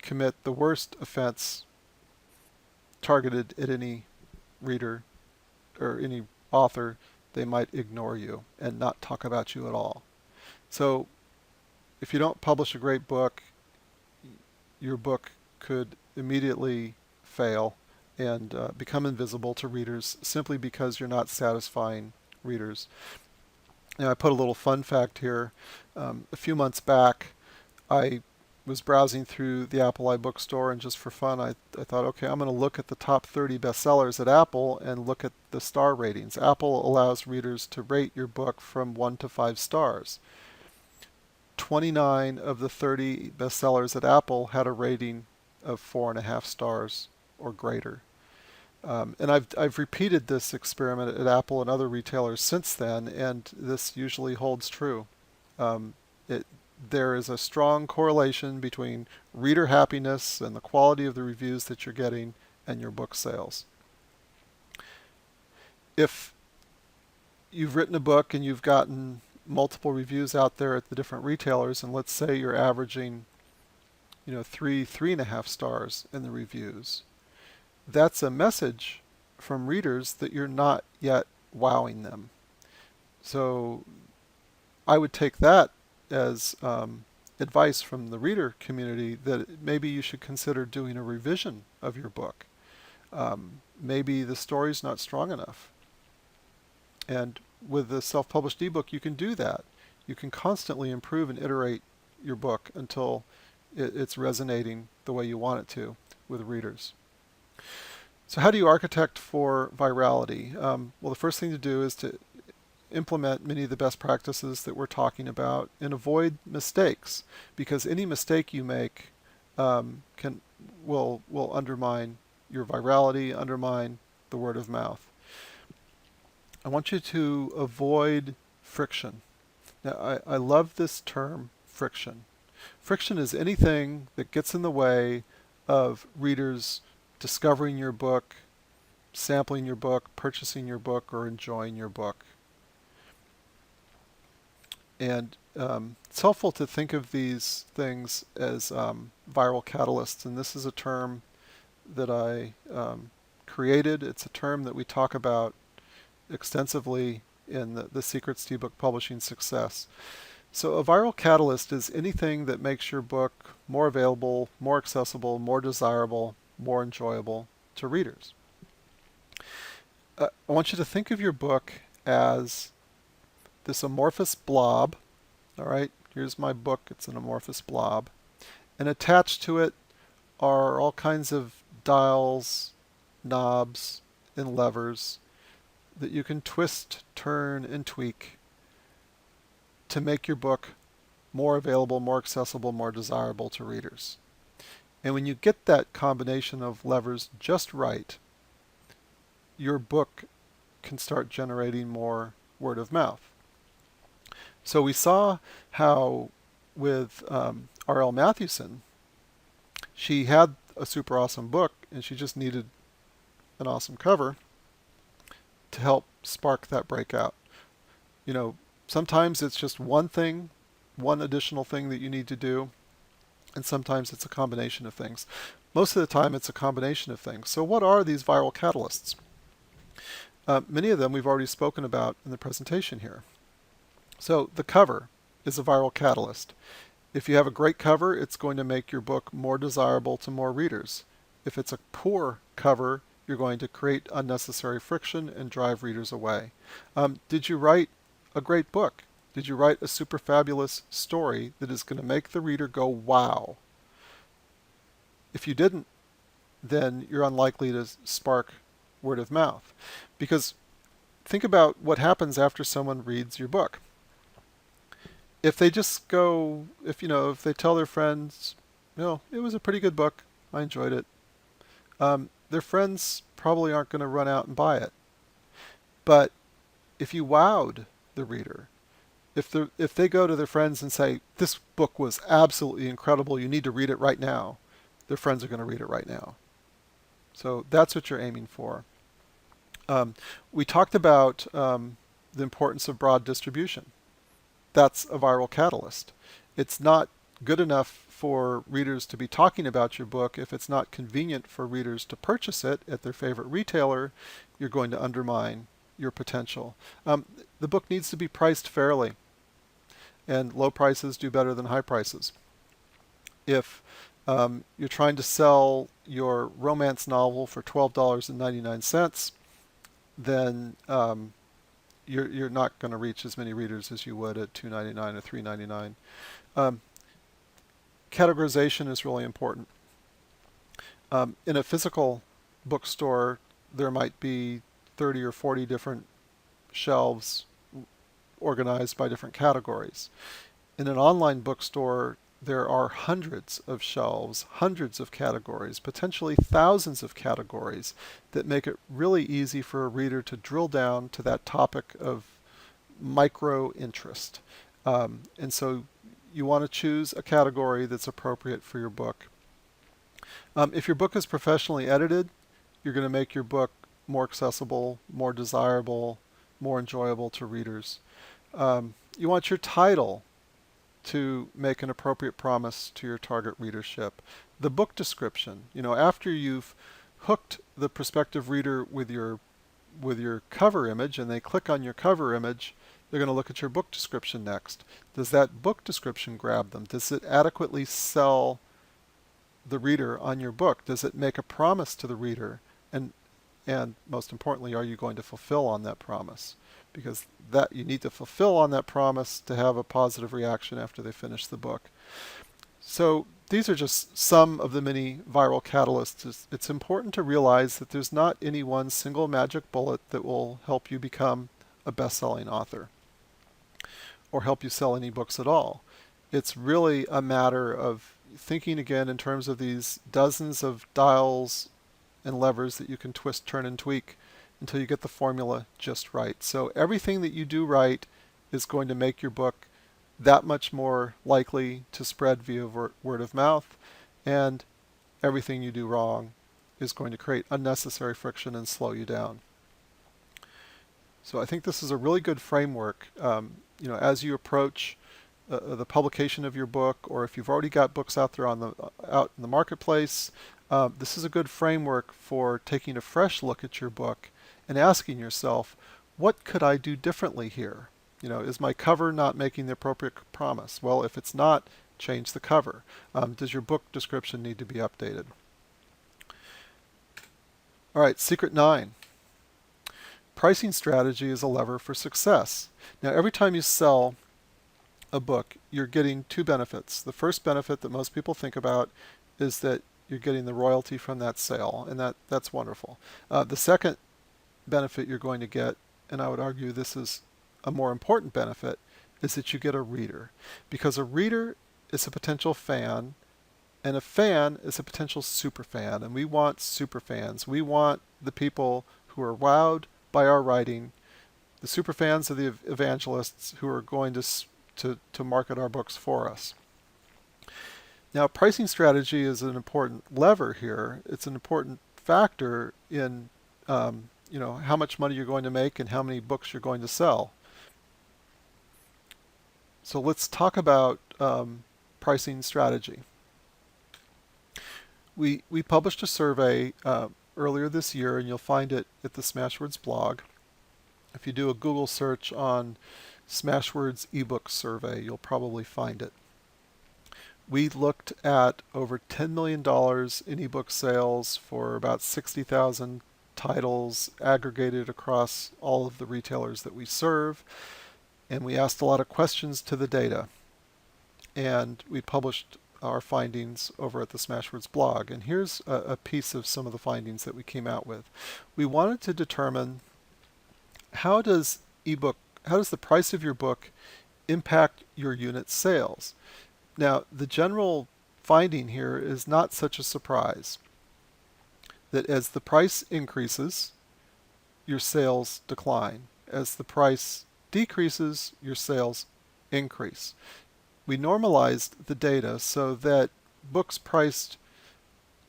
commit the worst offense targeted at any reader or any author, they might ignore you and not talk about you at all. So if you don't publish a great book, your book could immediately fail and become invisible to readers simply because you're not satisfying readers. Now, I put a little fun fact here. A few months back, I was browsing through the Apple iBook store, and just for fun, I thought, okay, I'm going to look at the top 30 bestsellers at Apple and look at the star ratings. Apple allows readers to rate your book from 1 to 5 stars. 29 of the 30 bestsellers at Apple had a rating of 4.5 stars or greater. And I've repeated this experiment at Apple and other retailers since then, and this usually holds true. There is a strong correlation between reader happiness and the quality of the reviews that you're getting and your book sales. If you've written a book and you've gotten multiple reviews out there at the different retailers, and let's say you're averaging, 3.5 stars in the reviews, that's a message from readers that you're not yet wowing them. So I would take that as advice from the reader community that maybe you should consider doing a revision of your book. Maybe the story's not strong enough. And with the self-published ebook, you can do that. You can constantly improve and iterate your book until it's resonating the way you want it to with readers. So how do you architect for virality? Well, the first thing to do is to implement many of the best practices that we're talking about and avoid mistakes, because any mistake you make will undermine your virality, undermine the word of mouth. I want you to avoid friction. Now, I love this term, friction. Friction is anything that gets in the way of readers discovering your book, sampling your book, purchasing your book, or enjoying your book. And it's helpful to think of these things as viral catalysts. And this is a term that I created. It's a term that we talk about extensively in the Secrets to Ebook Publishing Success. So a viral catalyst is anything that makes your book more available, more accessible, more desirable, more enjoyable to readers. I want you to think of your book as this amorphous blob. All right, here's my book. It's an amorphous blob. And attached to it are all kinds of dials, knobs, and levers that you can twist, turn, and tweak to make your book more available, more accessible, more desirable to readers. And when you get that combination of levers just right, your book can start generating more word of mouth. So we saw how with R.L. Matthewson, she had a super awesome book and she just needed an awesome cover to help spark that breakout. Sometimes it's just one thing, one additional thing that you need to do, and sometimes it's a combination of things. Most of the time it's a combination of things. So what are these viral catalysts? Many of them we've already spoken about in the presentation here. So the cover is a viral catalyst. If you have a great cover, it's going to make your book more desirable to more readers. If it's a poor cover, you're going to create unnecessary friction and drive readers away. Did you write a great book? Did you write a super fabulous story that is going to make the reader go, wow? If you didn't, then you're unlikely to spark word of mouth. Because think about what happens after someone reads your book. If they just go, if they tell their friends, it was a pretty good book, I enjoyed it, their friends probably aren't going to run out and buy it. But if you wowed the reader, if they go to their friends and say, this book was absolutely incredible, you need to read it right now, their friends are going to read it right now. So that's what you're aiming for. We talked about the importance of broad distribution. That's a viral catalyst. It's not good enough for readers to be talking about your book, if it's not convenient for readers to purchase it at their favorite retailer, you're going to undermine your potential. The book needs to be priced fairly, and low prices do better than high prices. If you're trying to sell your romance novel for $12.99, then you're not going to reach as many readers as you would at $2.99 or $3.99. Categorization is really important. In a physical bookstore, there might be 30 or 40 different shelves organized by different categories. In an online bookstore, there are hundreds of shelves, hundreds of categories, potentially thousands of categories that make it really easy for a reader to drill down to that topic of micro interest. And so you want to choose a category that's appropriate for your book. If your book is professionally edited, you're going to make your book more accessible, more desirable, more enjoyable to readers. You want your title to make an appropriate promise to your target readership. The book description, after you've hooked the prospective reader with your cover image and they click on your cover image, they're going to look at your book description next. Does that book description grab them? Does it adequately sell the reader on your book? Does it make a promise to the reader? And most importantly, are you going to fulfill on that promise? Because that you need to fulfill on that promise to have a positive reaction after they finish the book. So these are just some of the many viral catalysts. It's important to realize that there's not any one single magic bullet that will help you become a best-selling author or help you sell any books at all. It's really a matter of thinking again in terms of these dozens of dials and levers that you can twist, turn, and tweak until you get the formula just right. So everything that you do right is going to make your book that much more likely to spread via word of mouth, and everything you do wrong is going to create unnecessary friction and slow you down. So I think this is a really good framework. As you approach the publication of your book, or if you've already got books out there out in the marketplace, this is a good framework for taking a fresh look at your book and asking yourself, what could I do differently here? Is my cover not making the appropriate promise? Well, if it's not, change the cover. Does your book description need to be updated? All right, secret 9. Pricing strategy is a lever for success. Now, every time you sell a book, you're getting two benefits. The first benefit that most people think about is that you're getting the royalty from that sale, and that's wonderful. The second benefit you're going to get, and I would argue this is a more important benefit, is that you get a reader. Because a reader is a potential fan, and a fan is a potential super fan, and we want super fans. We want the people who are wowed by our writing, the super fans of the evangelists who are going to market our books for us. Now, pricing strategy is an important lever here. It's an important factor in how much money you're going to make and how many books you're going to sell. So let's talk about pricing strategy. We published a survey earlier this year, and you'll find it at the Smashwords blog. If you do a Google search on Smashwords ebook survey, you'll probably find it. We looked at over $10 million in ebook sales for about 60,000 titles aggregated across all of the retailers that we serve, and we asked a lot of questions to the data, and we published our findings over at the Smashwords blog. And here's a piece of some of the findings that we came out with. We wanted to determine how does the price of your book impact your unit sales? Now, the general finding here is not such a surprise, that as the price increases, your sales decline. As the price decreases, your sales increase. We normalized the data so that books priced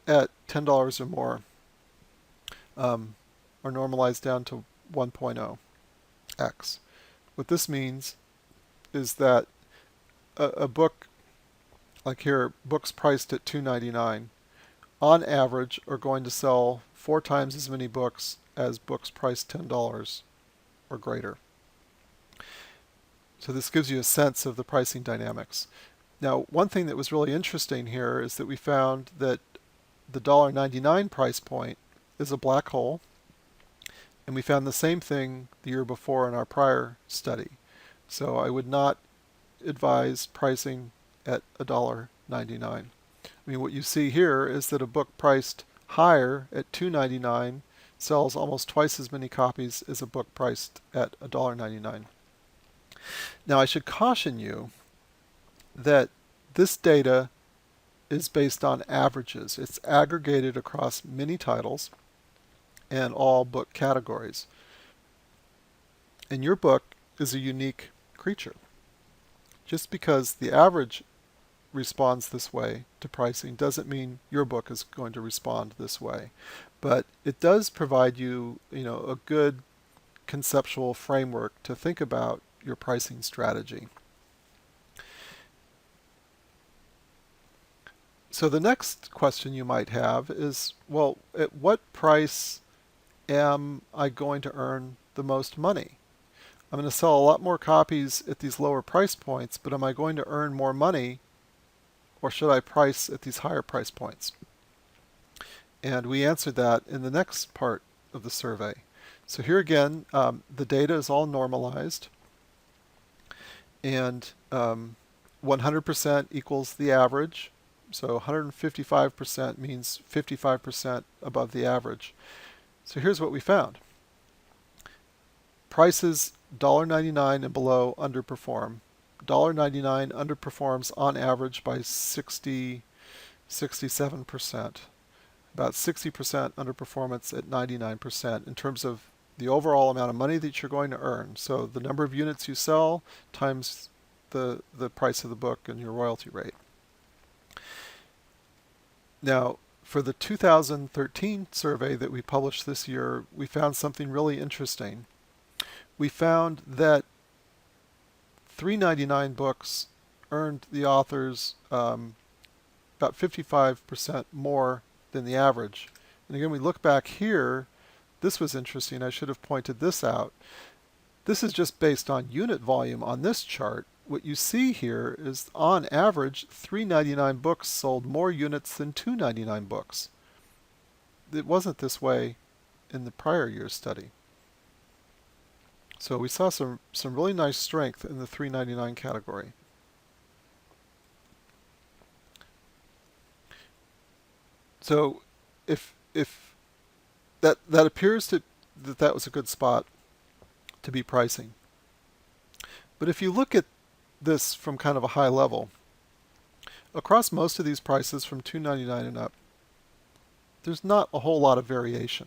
at $10 or more are normalized down to 1.0x. What this means is that a book like here, books priced at $2.99, on average are going to sell 4 times as many books as books priced $10 or greater. So this gives you a sense of the pricing dynamics. Now, one thing that was really interesting here is that we found that the $1.99 price point is a black hole, and we found the same thing the year before in our prior study. So I would not advise pricing at $1.99. I mean, what you see here is that a book priced higher at $2.99 sells almost twice as many copies as a book priced at $1.99. Now, I should caution you that this data is based on averages. It's aggregated across many titles and all book categories. And your book is a unique creature. Just because the average responds this way to pricing doesn't mean your book is going to respond this way. But it does provide you, a good conceptual framework to think about your pricing strategy. So the next question you might have is, well, at what price am I going to earn the most money? I'm going to sell a lot more copies at these lower price points, but am I going to earn more money, or should I price at these higher price points? And we answered that in the next part of the survey. So here again, the data is all normalized, and 100% equals the average. So 155% means 55% above the average. So here's what we found. Prices $1.99 and below underperform. $1.99 underperforms on average by 67%. About 60% underperformance at 99% in terms of the overall amount of money that you're going to earn. So the number of units you sell times the price of the book and your royalty rate. Now, for the 2013 survey that we published this year, we found something really interesting. We found that $3.99 books earned the authors about 55% more than the average. And again, we look back here, this was interesting. I should have pointed this out. This is just based on unit volume on this chart. What you see here is, on average, $3.99 books sold more units than $2.99 books. It wasn't this way in the prior year's study. So we saw some really nice strength in the $3.99 category. So if that appears that was a good spot to be pricing. But if you look at this from kind of a high level, across most of these prices from $2.99 and up, there's not a whole lot of variation.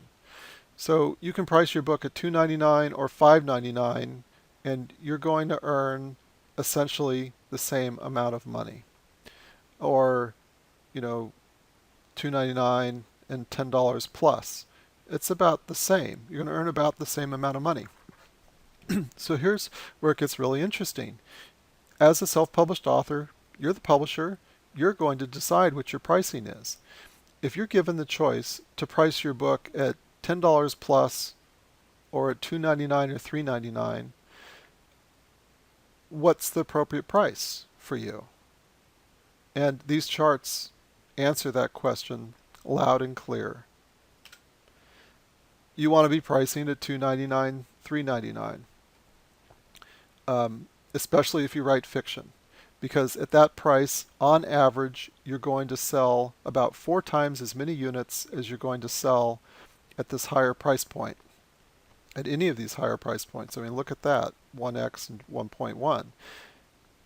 So you can price your book at $2.99 or $5.99 and you're going to earn essentially the same amount of money. Or, $2.99 and $10 plus. It's about the same. You're going to earn about the same amount of money. So here's where it gets really interesting. As a self-published author, you're the publisher, you're going to decide what your pricing is. If you're given the choice to price your book at $10 plus or at $2.99 or $3.99, what's the appropriate price for you? And these charts answer that question loud and clear. You want to be pricing at $2.99, $3.99. Especially if you write fiction, because at that price, on average, you're going to sell about 4 times as many units as you're going to sell at this higher price point, at any of these higher price points. I mean, look at that, 1x and 1.1.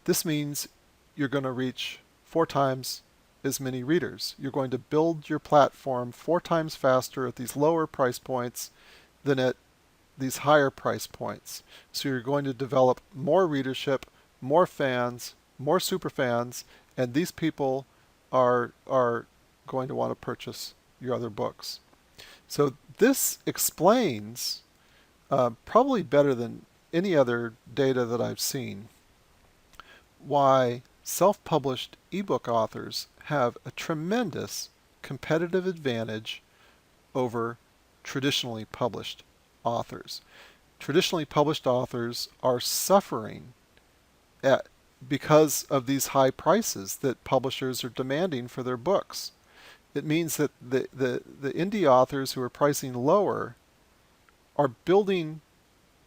This means you're going to reach 4 times as many readers. You're going to build your platform 4 times faster at these lower price points than at these higher price points. So you're going to develop more readership, more fans, more super fans, and these people are going to want to purchase your other books. So this explains, probably better than any other data that I've seen, why self-published ebook authors have a tremendous competitive advantage over traditionally published authors. Traditionally published authors are suffering at, because of these high prices that publishers are demanding for their books. It means that the indie authors who are pricing lower are building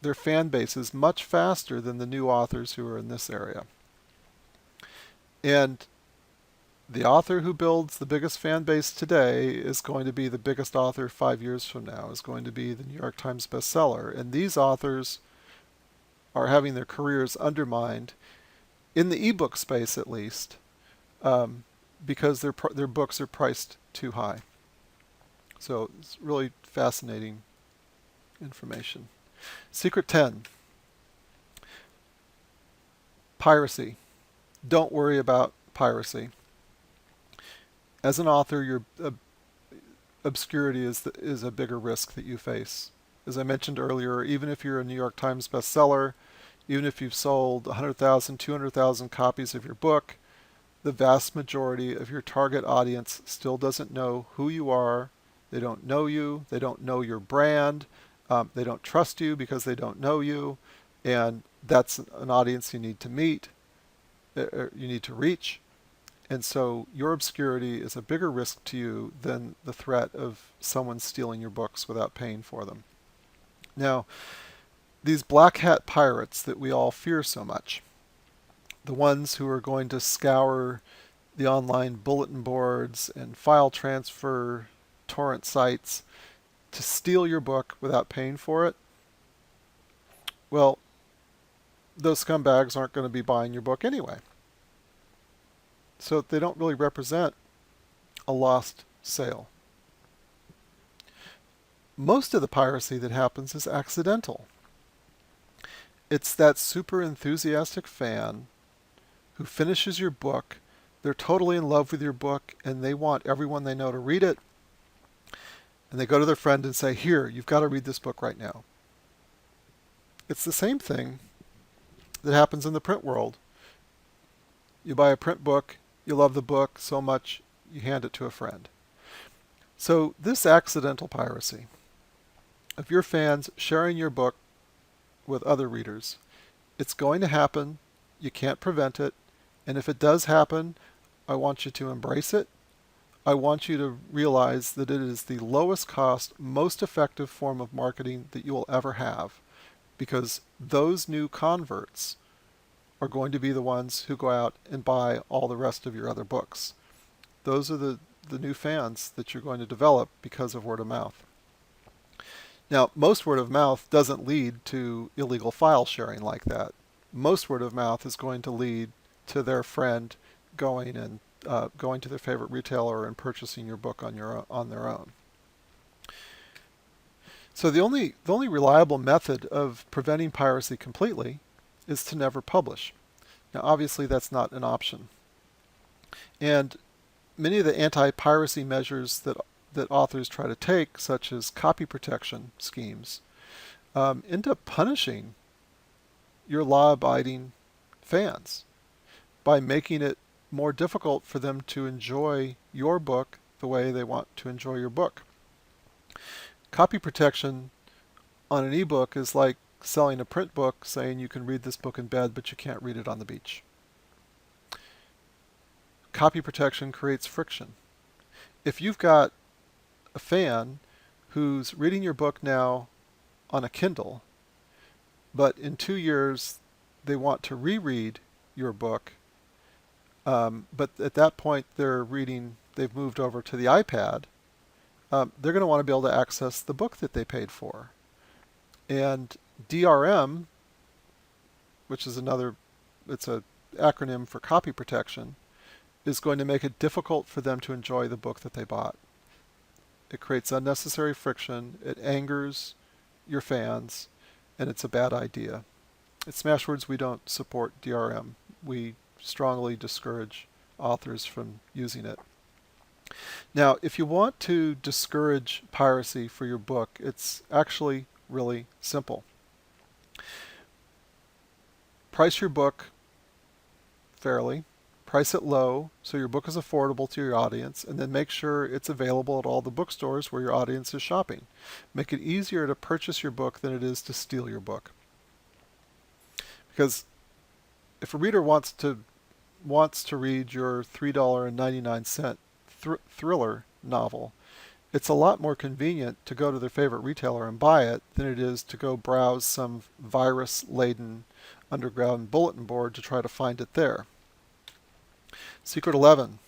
their fan bases much faster than the new authors who are in this area. And the author who builds the biggest fan base today is going to be the biggest author 5 years from now, is going to be the New York Times bestseller. And these authors are having their careers undermined, in the ebook space at least, because their books are priced too high. So it's really fascinating information. Secret 10. Piracy. Don't worry about piracy. As an author, your obscurity is a bigger risk that you face. As I mentioned earlier, even if you're a New York Times bestseller, even if you've sold 100,000, 200,000 copies of your book, the vast majority of your target audience still doesn't know who you are. They don't know you. They don't know your brand. They don't trust you because they don't know you. And that's an audience you need to meet, you need to reach. And so your obscurity is a bigger risk to you than the threat of someone stealing your books without paying for them. Now, these black hat pirates that we all fear so much, the ones who are going to scour the online bulletin boards and file transfer torrent sites to steal your book without paying for it, well, those scumbags aren't going to be buying your book anyway. So they don't really represent a lost sale. Most of the piracy that happens is accidental. It's that super enthusiastic fan who finishes your book, they're totally in love with your book, and they want everyone they know to read it, and they go to their friend and say, here, you've got to read this book right now. It's the same thing that happens in the print world. You buy a print book, you love the book so much, you hand it to a friend. So this accidental piracy of your fans sharing your book with other readers, it's going to happen. You can't prevent it. And if it does happen, I want you to embrace it. I want you to realize that it is the lowest cost, most effective form of marketing that you will ever have, because those new converts are going to be the ones who go out and buy all the rest of your other books. Those are the new fans that you're going to develop because of word of mouth. Now, most word of mouth doesn't lead to illegal file sharing like that. Most word of mouth is going to lead to their friend going to their favorite retailer and purchasing your book on their own. So the only reliable method of preventing piracy completely is to never publish. Now, obviously, that's not an option. And many of the anti-piracy measures that authors try to take, such as copy protection schemes, end up punishing your law-abiding fans by making it more difficult for them to enjoy your book the way they want to enjoy your book. Copy protection on an ebook is like selling a print book saying you can read this book in bed, but you can't read it on the beach. Copy protection creates friction. If you've got a fan who's reading your book now on a Kindle, but in 2 years they want to reread your book, but at that point they've moved over to the iPad, they're going to want to be able to access the book that they paid for. And DRM, which is it's an acronym for copy protection, is going to make it difficult for them to enjoy the book that they bought. It creates unnecessary friction, it angers your fans, and it's a bad idea. At Smashwords, we don't support DRM. We strongly discourage authors from using it. Now, if you want to discourage piracy for your book, it's actually really simple. Price your book fairly. Price it low so your book is affordable to your audience, and then make sure it's available at all the bookstores where your audience is shopping. Make it easier to purchase your book than it is to steal your book. Because if a reader wants to read your $3.99 thriller novel, it's a lot more convenient to go to their favorite retailer and buy it than it is to go browse some virus-laden underground bulletin board to try to find it there. Secret 11.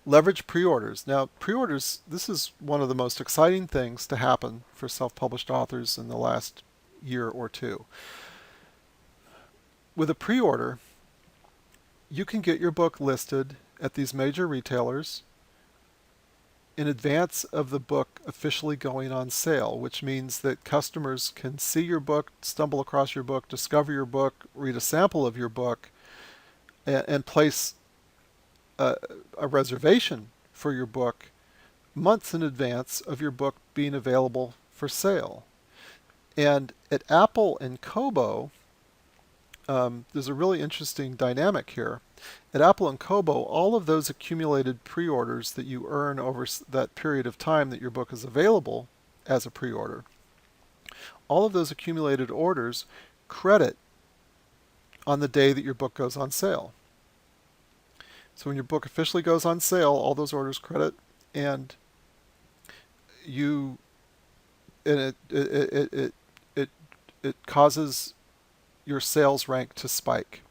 Leverage pre-orders. Now, pre-orders, this is one of the most exciting things to happen for self-published authors in the last year or two. With a pre-order, you can get your book listed at these major retailers in advance of the book officially going on sale, which means that customers can see your book, stumble across your book, discover your book, read a sample of your book, and place a reservation for your book months in advance of your book being available for sale. And at Apple and Kobo, there's a really interesting dynamic here. At Apple and Kobo, all of those accumulated pre-orders that you earn over that period of time that your book is available as a pre-order, all of those accumulated orders credit on the day that your book goes on sale. So when your book officially goes on sale, all those orders credit, and it causes your sales rank to spike.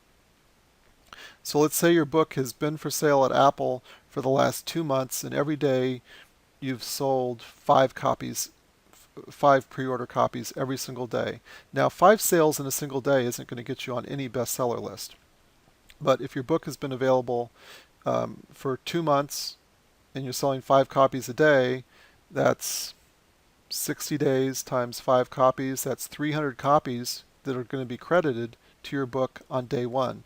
So let's say your book has been for sale at Apple for the last 2 months, and every day you've sold 5 copies, 5 pre-order copies every single day. Now, 5 sales in a single day isn't going to get you on any bestseller list. But if your book has been available for 2 months and you're selling 5 copies a day, that's 60 days times 5 copies. That's 300 copies that are going to be credited to your book on day 1,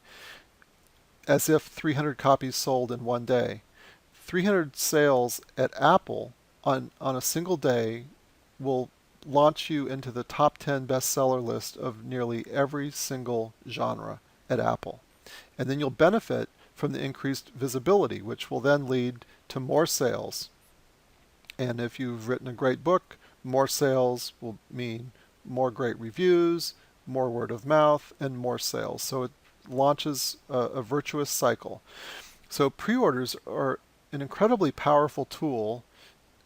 as if 300 copies sold in one day. 300 sales at Apple on a single day will launch you into the top 10 bestseller list of nearly every single genre at Apple. And then you'll benefit from the increased visibility, which will then lead to more sales. And if you've written a great book, more sales will mean more great reviews, more word of mouth, and more sales. So it launches a virtuous cycle. So pre-orders are an incredibly powerful tool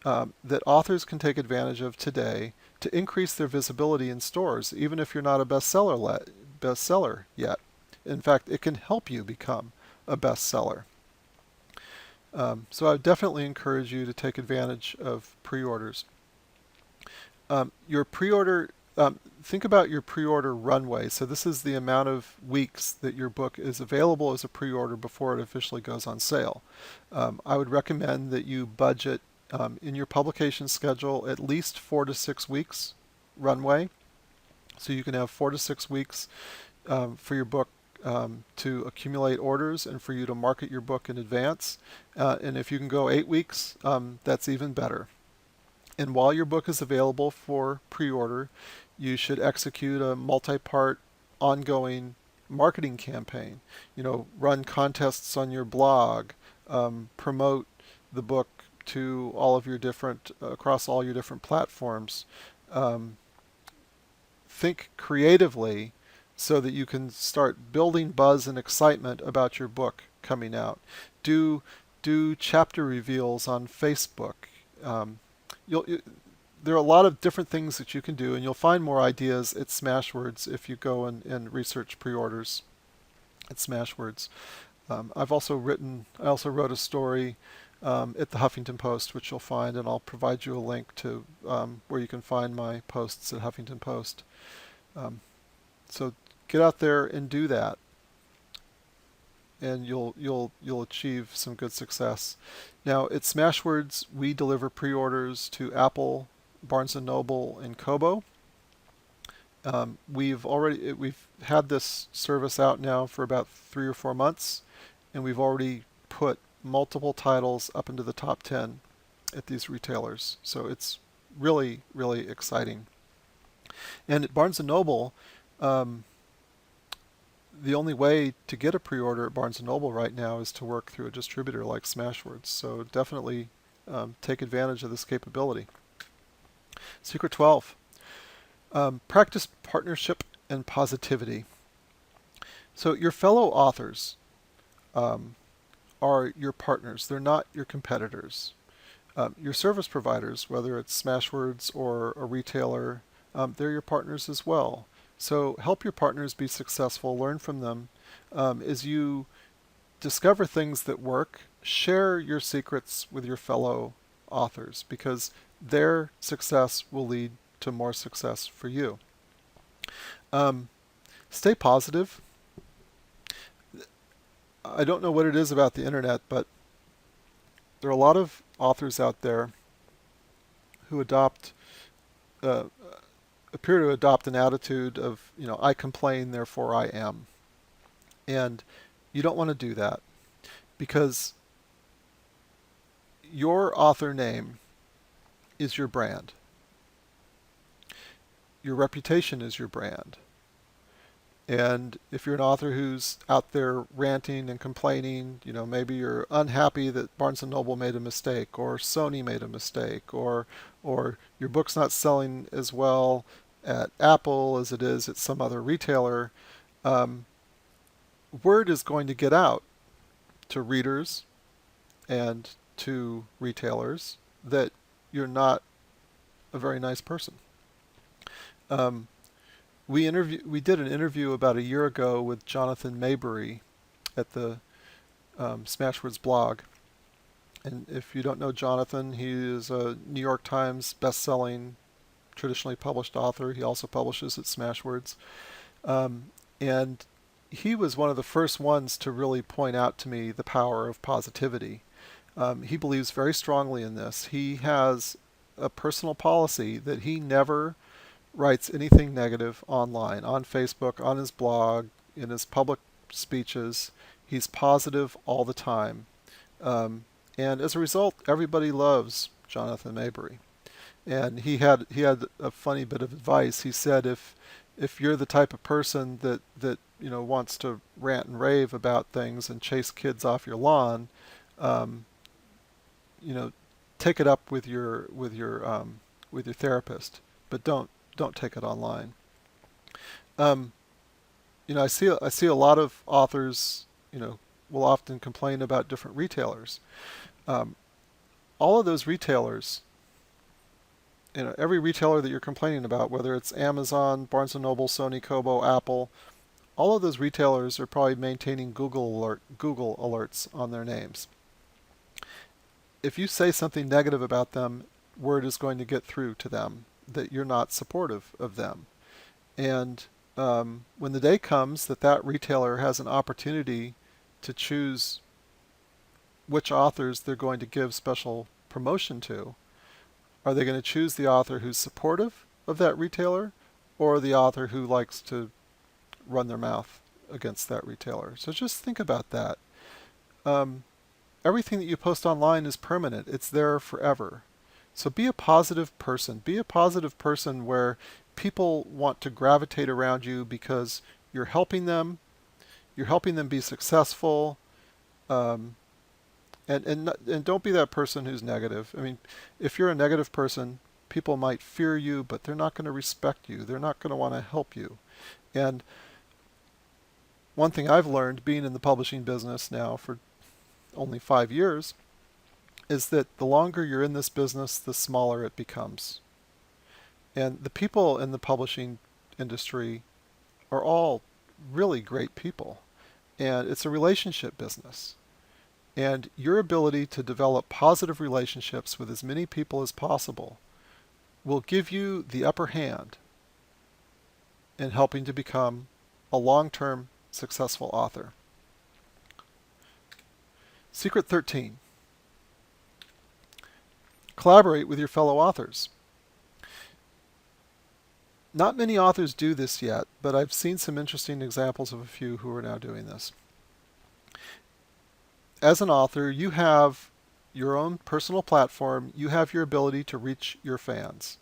that authors can take advantage of today to increase their visibility in stores, even if you're not a bestseller yet. In fact, it can help you become a bestseller. So I would definitely encourage you to take advantage of pre-orders. Your pre-order, think about your pre-order runway. So this is the amount of weeks that your book is available as a pre-order before it officially goes on sale. I would recommend that you budget in your publication schedule at least 4 to 6 weeks runway. So you can have 4 to 6 weeks for your book to accumulate orders and for you to market your book in advance. And if you can go 8 weeks, that's even better. And while your book is available for pre-order, you should execute a multi-part ongoing marketing campaign. Run contests on your blog, promote the book to all of your across all your different platforms. Think creatively so that you can start building buzz and excitement about your book coming out. Do chapter reveals on Facebook. There are a lot of different things that you can do, and you'll find more ideas at Smashwords if you go and research pre-orders at Smashwords. I also wrote a story at the Huffington Post, which you'll find, and I'll provide you a link to where you can find my posts at Huffington Post. So get out there and do that, and you'll achieve some good success. Now at Smashwords, we deliver pre-orders to Apple, Barnes & Noble, and Kobo. We've had this service out now for about 3 or 4 months, and we've already put multiple titles up into the top 10 at these retailers. So it's really, really exciting. And at Barnes & Noble, the only way to get a pre-order at Barnes& Noble right now is to work through a distributor like Smashwords. So definitely take advantage of this capability. Secret 12, practice partnership and positivity. So your fellow authors are your partners. They're not your competitors. Your service providers, whether it's Smashwords or a retailer, they're your partners as well. So help your partners be successful, learn from them. As you discover things that work, share your secrets with your fellow authors because their success will lead to more success for you. Stay positive. I don't know what it is about the internet, but there are a lot of authors out there who uh, appear to adopt an attitude of, I complain, therefore I am. And you don't want to do that because your author name is your brand. Your reputation is your brand. And if you're an author who's out there ranting and complaining, maybe you're unhappy that Barnes& Noble made a mistake or Sony made a mistake or your book's not selling as well at Apple as it is at some other retailer, word is going to get out to readers and to retailers that you're not a very nice person. We did an interview about a year ago with Jonathan Maybury at the Smashwords blog. And if you don't know Jonathan, he is a New York Times best-selling, traditionally published author. He also publishes at Smashwords. And he was one of the first ones to really point out to me the power of positivity. He believes very strongly in this. He has a personal policy that he never writes anything negative online, on Facebook, on his blog, in his public speeches. He's positive all the time. And as a result, everybody loves Jonathan Maybury. And he had a funny bit of advice. He said if you're the type of person that wants to rant and rave about things and chase kids off your lawn, take it up with your therapist, but don't take it online. I see a lot of authors, will often complain about different retailers. All of those retailers, every retailer that you're complaining about, whether it's Amazon, Barnes & Noble, Sony, Kobo, Apple, all of those retailers are probably maintaining Google alerts on their names. If you say something negative about them, word is going to get through to them that you're not supportive of them. And when the day comes that retailer has an opportunity to choose which authors they're going to give special promotion to, are they going to choose the author who's supportive of that retailer or the author who likes to run their mouth against that retailer? So just think about that. Everything that you post online is permanent. It's there forever. So be a positive person. Be a positive person where people want to gravitate around you because you're helping them be successful. And don't be that person who's negative. I mean, if you're a negative person, people might fear you, but they're not going to respect you. They're not going to want to help you. And one thing I've learned being in the publishing business now for only 5 years is that the longer you're in this business, the smaller it becomes. And the people in the publishing industry are all really great people. And it's a relationship business. And your ability to develop positive relationships with as many people as possible will give you the upper hand in helping to become a long-term successful author. Secret 13. Collaborate with your fellow authors. Not many authors do this yet, but I've seen some interesting examples of a few who are now doing this. As an author, you have your own personal platform. You have your ability to reach your fans.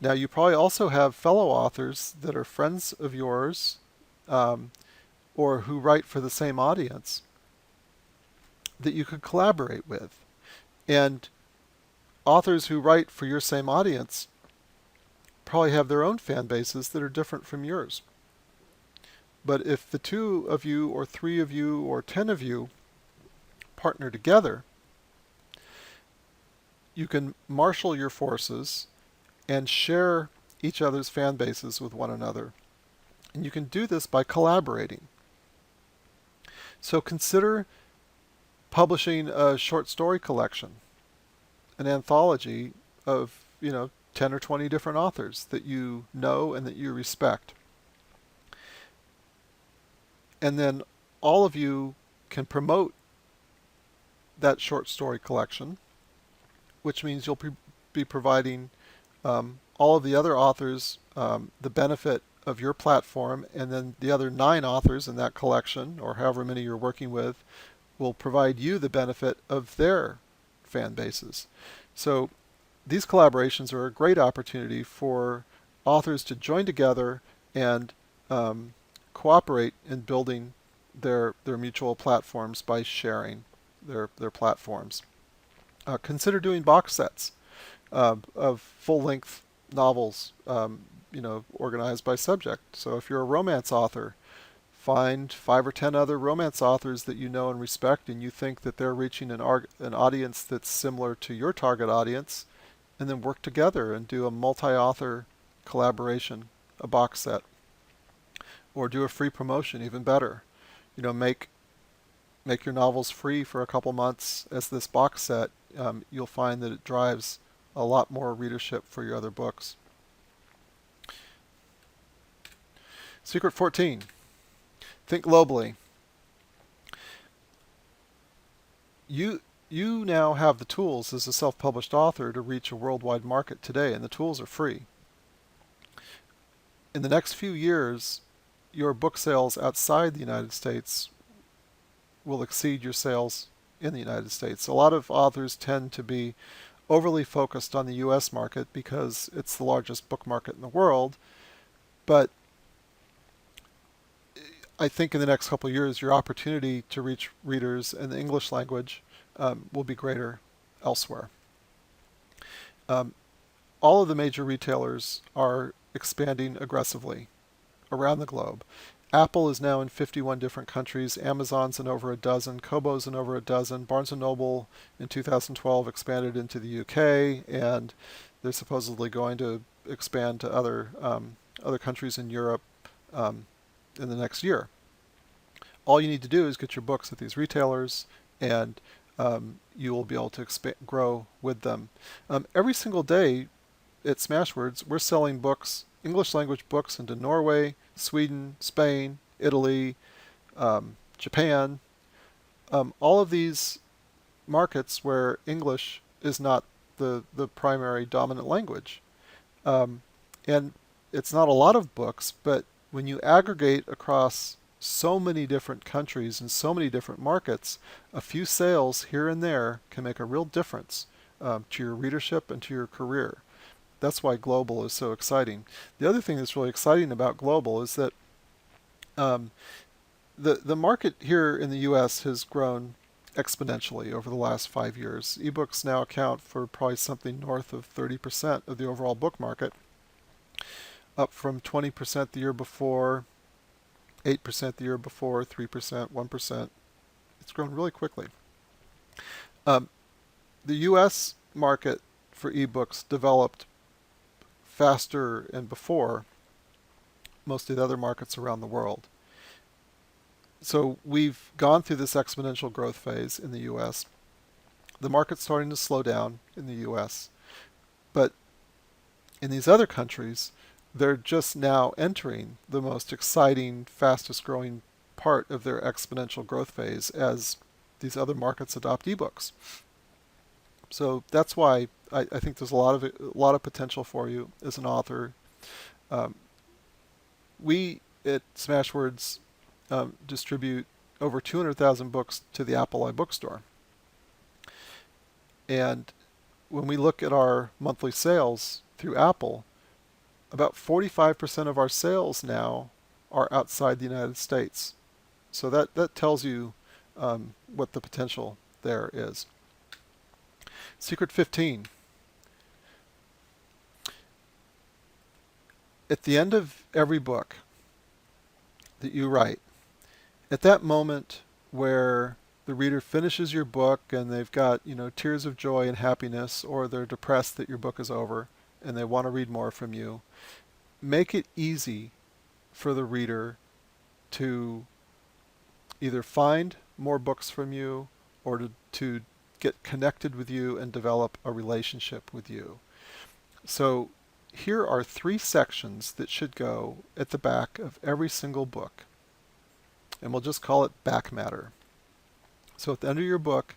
Now, you probably also have fellow authors that are friends of yours, or who write for the same audience that you could collaborate with. And authors who write for your same audience probably have their own fan bases that are different from yours. But if the two of you or three of you or 10 of you partner together, you can marshal your forces and share each other's fan bases with one another. And you can do this by collaborating. So consider publishing a short story collection, an anthology of, 10 or 20 different authors that you know and that you respect. And then all of you can promote that short story collection, which means you'll be providing all of the other authors the benefit of your platform, and then the other 9 authors in that collection, or however many you're working with, will provide you the benefit of their fan bases. So these collaborations are a great opportunity for authors to join together and cooperate in building their mutual platforms by sharing their platforms. Consider doing box sets of full-length novels, organized by subject. So if you're a romance author, find 5 or 10 other romance authors that you know and respect, and you think that they're reaching an audience that's similar to your target audience, and then work together and do a multi-author collaboration, a box set. Or do a free promotion, even better. Make your novels free for a couple months as this box set. You'll find that it drives a lot more readership for your other books. Secret 14. Think globally. You now have the tools as a self-published author to reach a worldwide market today, and the tools are free. In the next few years, your book sales outside the United States will exceed your sales in the United States. A lot of authors tend to be overly focused on the US market because it's the largest book market in the world, but I think in the next couple of years your opportunity to reach readers in the English language will be greater elsewhere. All of the major retailers are expanding aggressively around the globe. Apple is now in 51 different countries, Amazon's in over a dozen, Kobo's in over a dozen, Barnes & Noble in 2012 expanded into the UK, and they're supposedly going to expand to other countries in Europe in the next year. All you need to do is get your books at these retailers, and you will be able to grow with them. Every single day at Smashwords, we're selling books, English language books, into Norway, Sweden, Spain, Italy, Japan, all of these markets where English is not the primary dominant language. And it's not a lot of books, but when you aggregate across so many different countries and so many different markets, a few sales here and there can make a real difference to your readership and to your career. That's why global is so exciting. The other thing that's really exciting about global is that the market here in the US has grown exponentially over the last 5 years. Ebooks now account for probably something north of 30% of the overall book market, up from 20% the year before, 8% the year before, 3%, 1%. It's grown really quickly. The US market for ebooks developed faster and before most of the other markets around the world. So we've gone through this exponential growth phase in the US. The market's starting to slow down in the US. But in these other countries, they're just now entering the most exciting, fastest growing part of their exponential growth phase as these other markets adopt ebooks. So that's why I think there's a lot of potential for you as an author. We at Smashwords distribute over 200,000 books to the Apple iBookstore. And when we look at our monthly sales through Apple, about 45% of our sales now are outside the United States. So that tells you what the potential there is. Secret 15. At the end of every book that you write, at that moment where the reader finishes your book and they've got, tears of joy and happiness, or they're depressed that your book is over and they want to read more from you, make it easy for the reader to either find more books from you or to get connected with you and develop a relationship with you. So here are 3 sections that should go at the back of every single book. And we'll just call it back matter. So at the end of your book,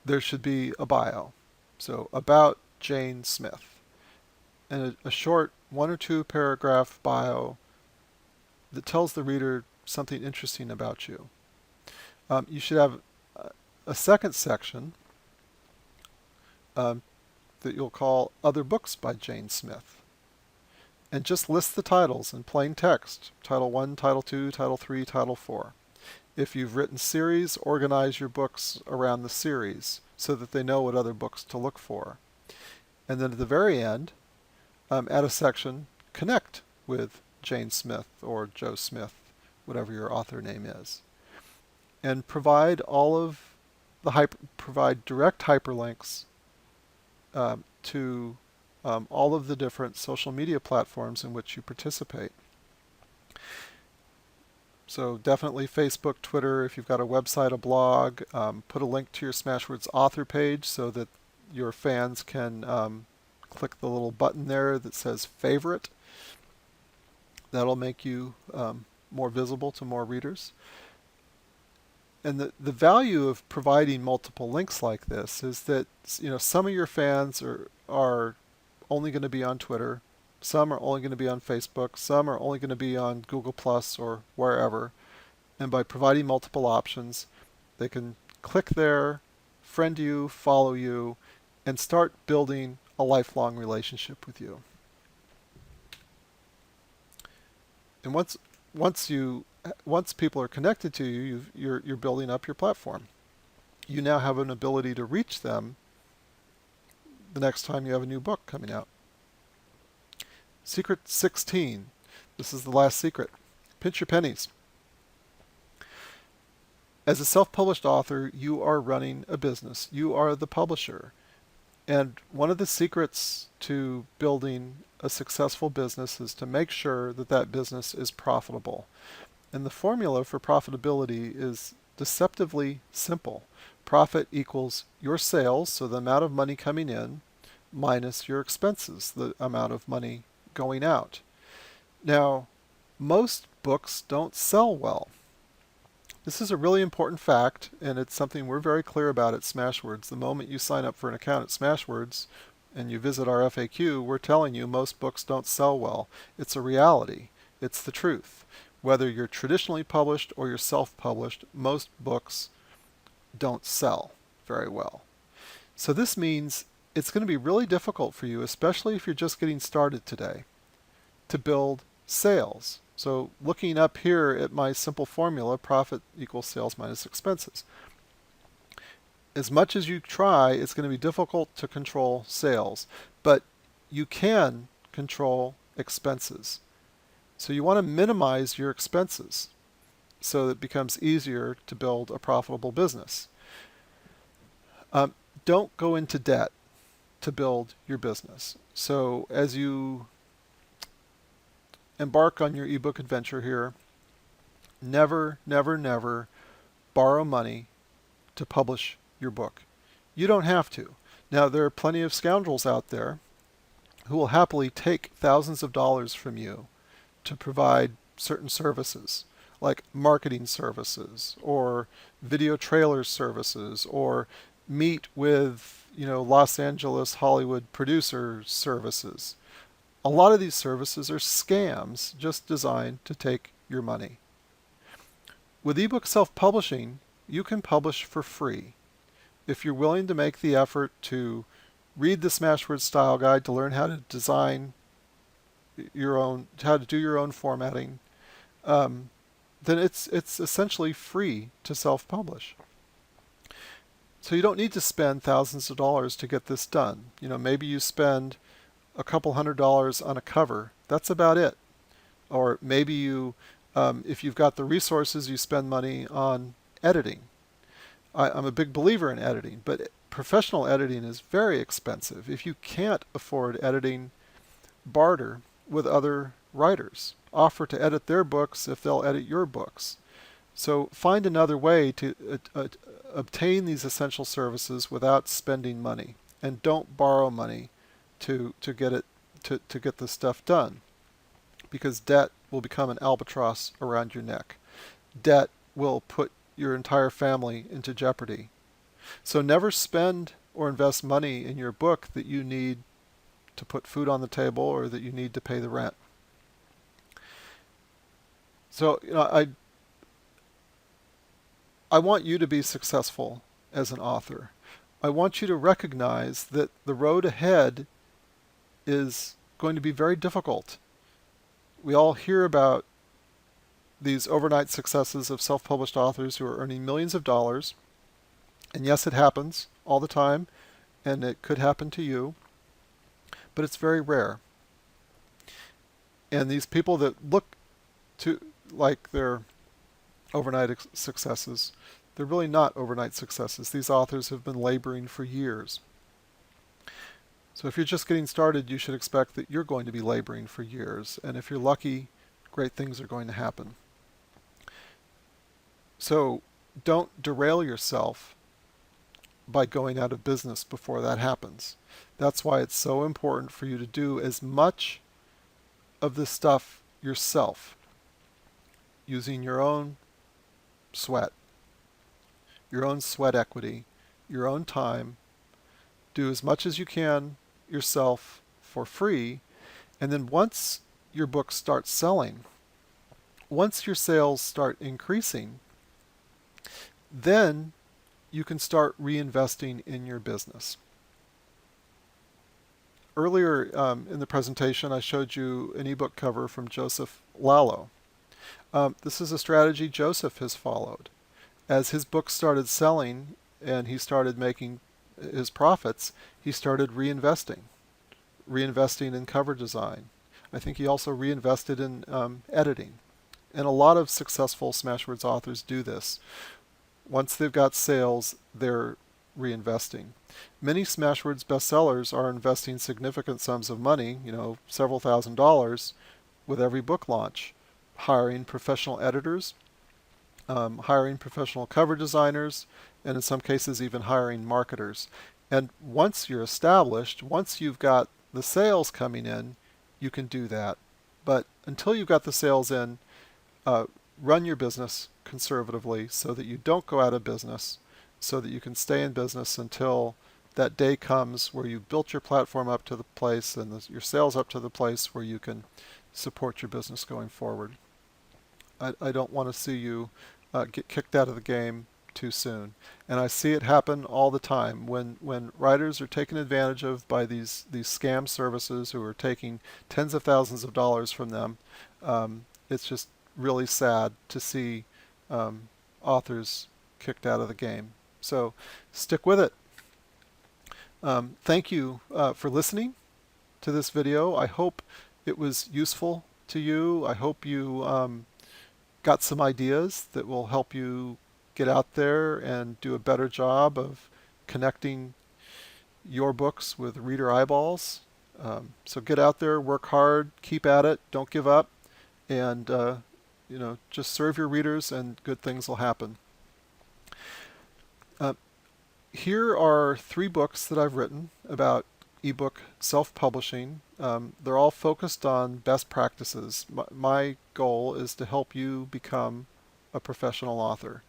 there should be a bio. So about Jane Smith. And a short 1 or 2 paragraph bio that tells the reader something interesting about you. You should have a second section that you'll call Other Books by Jane Smith. And just list the titles in plain text. Title 1, Title 2, Title 3, Title 4. If you've written series, organize your books around the series so that they know what other books to look for. And then at the very end, add a section, Connect with Jane Smith or Joe Smith, whatever your author name is. And provide provide direct hyperlinks to all of the different social media platforms in which you participate. So definitely Facebook, Twitter, if you've got a website, a blog, put a link to your Smashwords author page so that your fans can click the little button there that says favorite. That'll make you more visible to more readers. And the value of providing multiple links like this is that some of your fans are only going to be on Twitter, some are only going to be on Facebook, some are only going to be on Google Plus or wherever. And by providing multiple options, they can click there, friend you, follow you, and start building a lifelong relationship with you. And once people are connected to you, you're building up your platform. You now have an ability to reach them the next time you have a new book coming out. Secret 16. This is the last secret. Pinch your pennies. As a self-published author, you are running a business. You are the publisher. And one of the secrets to building a successful business is to make sure that that business is profitable. And the formula for profitability is deceptively simple. Profit equals your sales, so the amount of money coming in, minus your expenses, the amount of money going out. Now, most books don't sell well. This is a really important fact, and it's something we're very clear about at Smashwords. The moment you sign up for an account at Smashwords and you visit our FAQ, we're telling you most books don't sell well. It's a reality. It's the truth. Whether you're traditionally published or you're self-published, most books don't sell very well. So this means it's going to be really difficult for you, especially if you're just getting started today, to build sales. So looking up here at my simple formula, profit equals sales minus expenses. As much as you try, it's going to be difficult to control sales, but you can control expenses. So you want to minimize your expenses so that it becomes easier to build a profitable business. Don't go into debt to build your business. So as you embark on your ebook adventure here, never, never, never borrow money to publish your book. You don't have to. Now, there are plenty of scoundrels out there who will happily take thousands of dollars from you to provide certain services, like marketing services or video trailer services, or meet with Los Angeles Hollywood producer services. A lot of these services are scams just designed to take your money. With ebook self-publishing, you can publish for free. If you're willing to make the effort to read the Smashwords style guide to learn how to design how to do your own formatting, then it's essentially free to self-publish. So you don't need to spend thousands of dollars to get this done. Maybe you spend a couple $100 on a cover. That's about it. Or maybe if you've got the resources, you spend money on editing. I'm a big believer in editing, but professional editing is very expensive. If you can't afford editing, barter with other writers. Offer to edit their books if they'll edit your books. So find another way to obtain these essential services without spending money, and don't borrow money to get this stuff done, because debt will become an albatross around your neck. Debt will put your entire family into jeopardy. So never spend or invest money in your book that you need to put food on the table or that you need to pay the rent. So I want you to be successful as an author. I want you to recognize that the road ahead is going to be very difficult. We all hear about these overnight successes of self-published authors who are earning millions of dollars. And yes, it happens all the time, and it could happen to you, but it's very rare. And these people that look to like they're overnight successes, they're really not overnight successes. These authors have been laboring for years. So if you're just getting started, you should expect that you're going to be laboring for years. And if you're lucky, great things are going to happen. So don't derail yourself by going out of business before that happens. That's why it's so important for you to do as much of this stuff yourself, using your own sweat, your own sweat equity, your own time. Do as much as you can yourself for free, and then once your book starts selling, once your sales start increasing, then you can start reinvesting in your business. Earlier in the presentation, I showed you an ebook cover from Joseph Lalo. This is a strategy Joseph has followed. As his books started selling and he started making his profits, he started reinvesting in cover design. I think he also reinvested in editing. And a lot of successful Smashwords authors do this. Once they've got sales, they're reinvesting. Many Smashwords bestsellers are investing significant sums of money, several $1,000s with every book launch, hiring professional editors, hiring professional cover designers, and in some cases even hiring marketers. And once you're established, once you've got the sales coming in, you can do that. But until you've got the sales in, run your business conservatively so that you don't go out of business, so that you can stay in business until that day comes where you've built your platform up to the place and your sales up to the place where you can support your business going forward. I don't want to see you get kicked out of the game too soon. And I see it happen all the time when writers are taken advantage of by these scam services who are taking tens of thousands of dollars from them. It's just really sad to see authors kicked out of the game. So stick with it. Thank you for listening to this video. I hope it was useful to you. I hope you got some ideas that will help you get out there and do a better job of connecting your books with reader eyeballs. So get out there, work hard, keep at it, don't give up, and just serve your readers and good things will happen. Here are 3 books that I've written about ebook self-publishing. They're all focused on best practices. My goal is to help you become a professional author.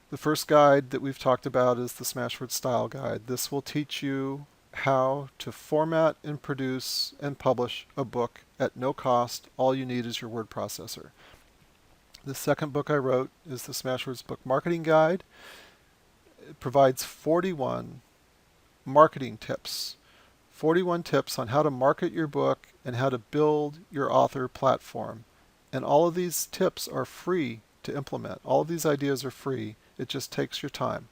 The first guide that we've talked about is the Smashwords Style Guide. This will teach you how to format and produce and publish a book at no cost. All you need is your word processor. The second book I wrote is the Smashwords Book Marketing Guide. It provides 41 marketing tips. 41 tips on how to market your book and how to build your author platform. And all of these tips are free to implement. All of these ideas are free. It just takes your time.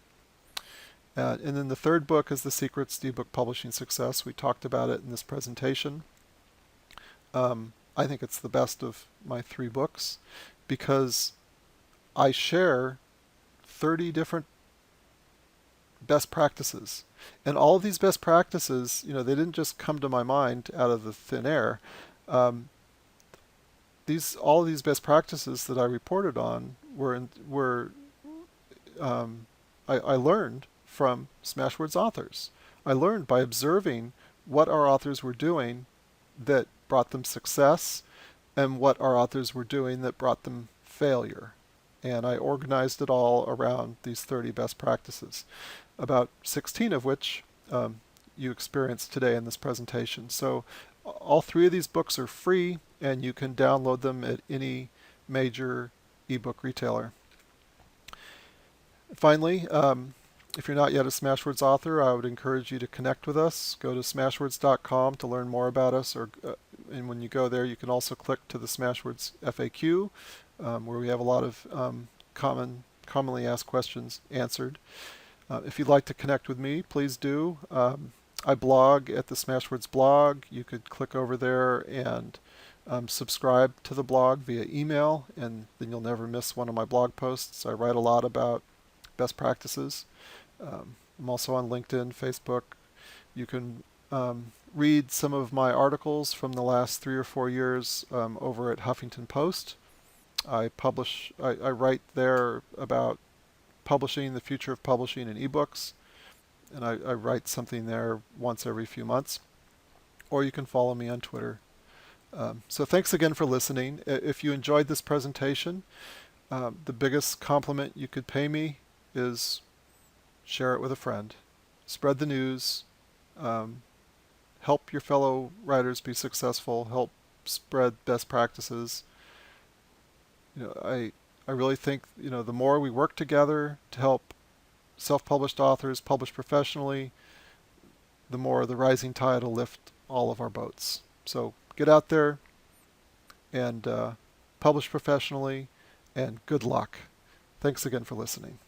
And then the third book is The Secrets to Ebook Publishing Success. We talked about it in this presentation. I think it's the best of my 3 books because I share 30 different best practices. And all of these best practices, they didn't just come to my mind out of the thin air. Um, all of these best practices that I reported on I learned from Smashwords authors. I learned by observing what our authors were doing that brought them success and what our authors were doing that brought them failure. And I organized it all around these 30 best practices, about 16 of which you experienced today in this presentation. So all 3 of these books are free, and you can download them at any major ebook retailer. Finally, if you're not yet a Smashwords author, I would encourage you to connect with us. Go to smashwords.com to learn more about us, and when you go there, you can also click to the Smashwords FAQ, where we have a lot of commonly asked questions answered. If you'd like to connect with me, please do. I blog at the Smashwords blog. You could click over there and subscribe to the blog via email, and then you'll never miss one of my blog posts. I write a lot about best practices. I'm also on LinkedIn, Facebook. You can read some of my articles from the last 3 or 4 years over at Huffington Post. I write there about publishing, the future of publishing in ebooks, and I write something there once every few months. Or you can follow me on Twitter. So thanks again for listening. If you enjoyed this presentation, the biggest compliment you could pay me is share it with a friend. Spread the news. Help your fellow writers be successful. Help spread best practices. I really think the more we work together to help self-published authors publish professionally, the more the rising tide will lift all of our boats. So get out there and publish professionally, and good luck. Thanks again for listening.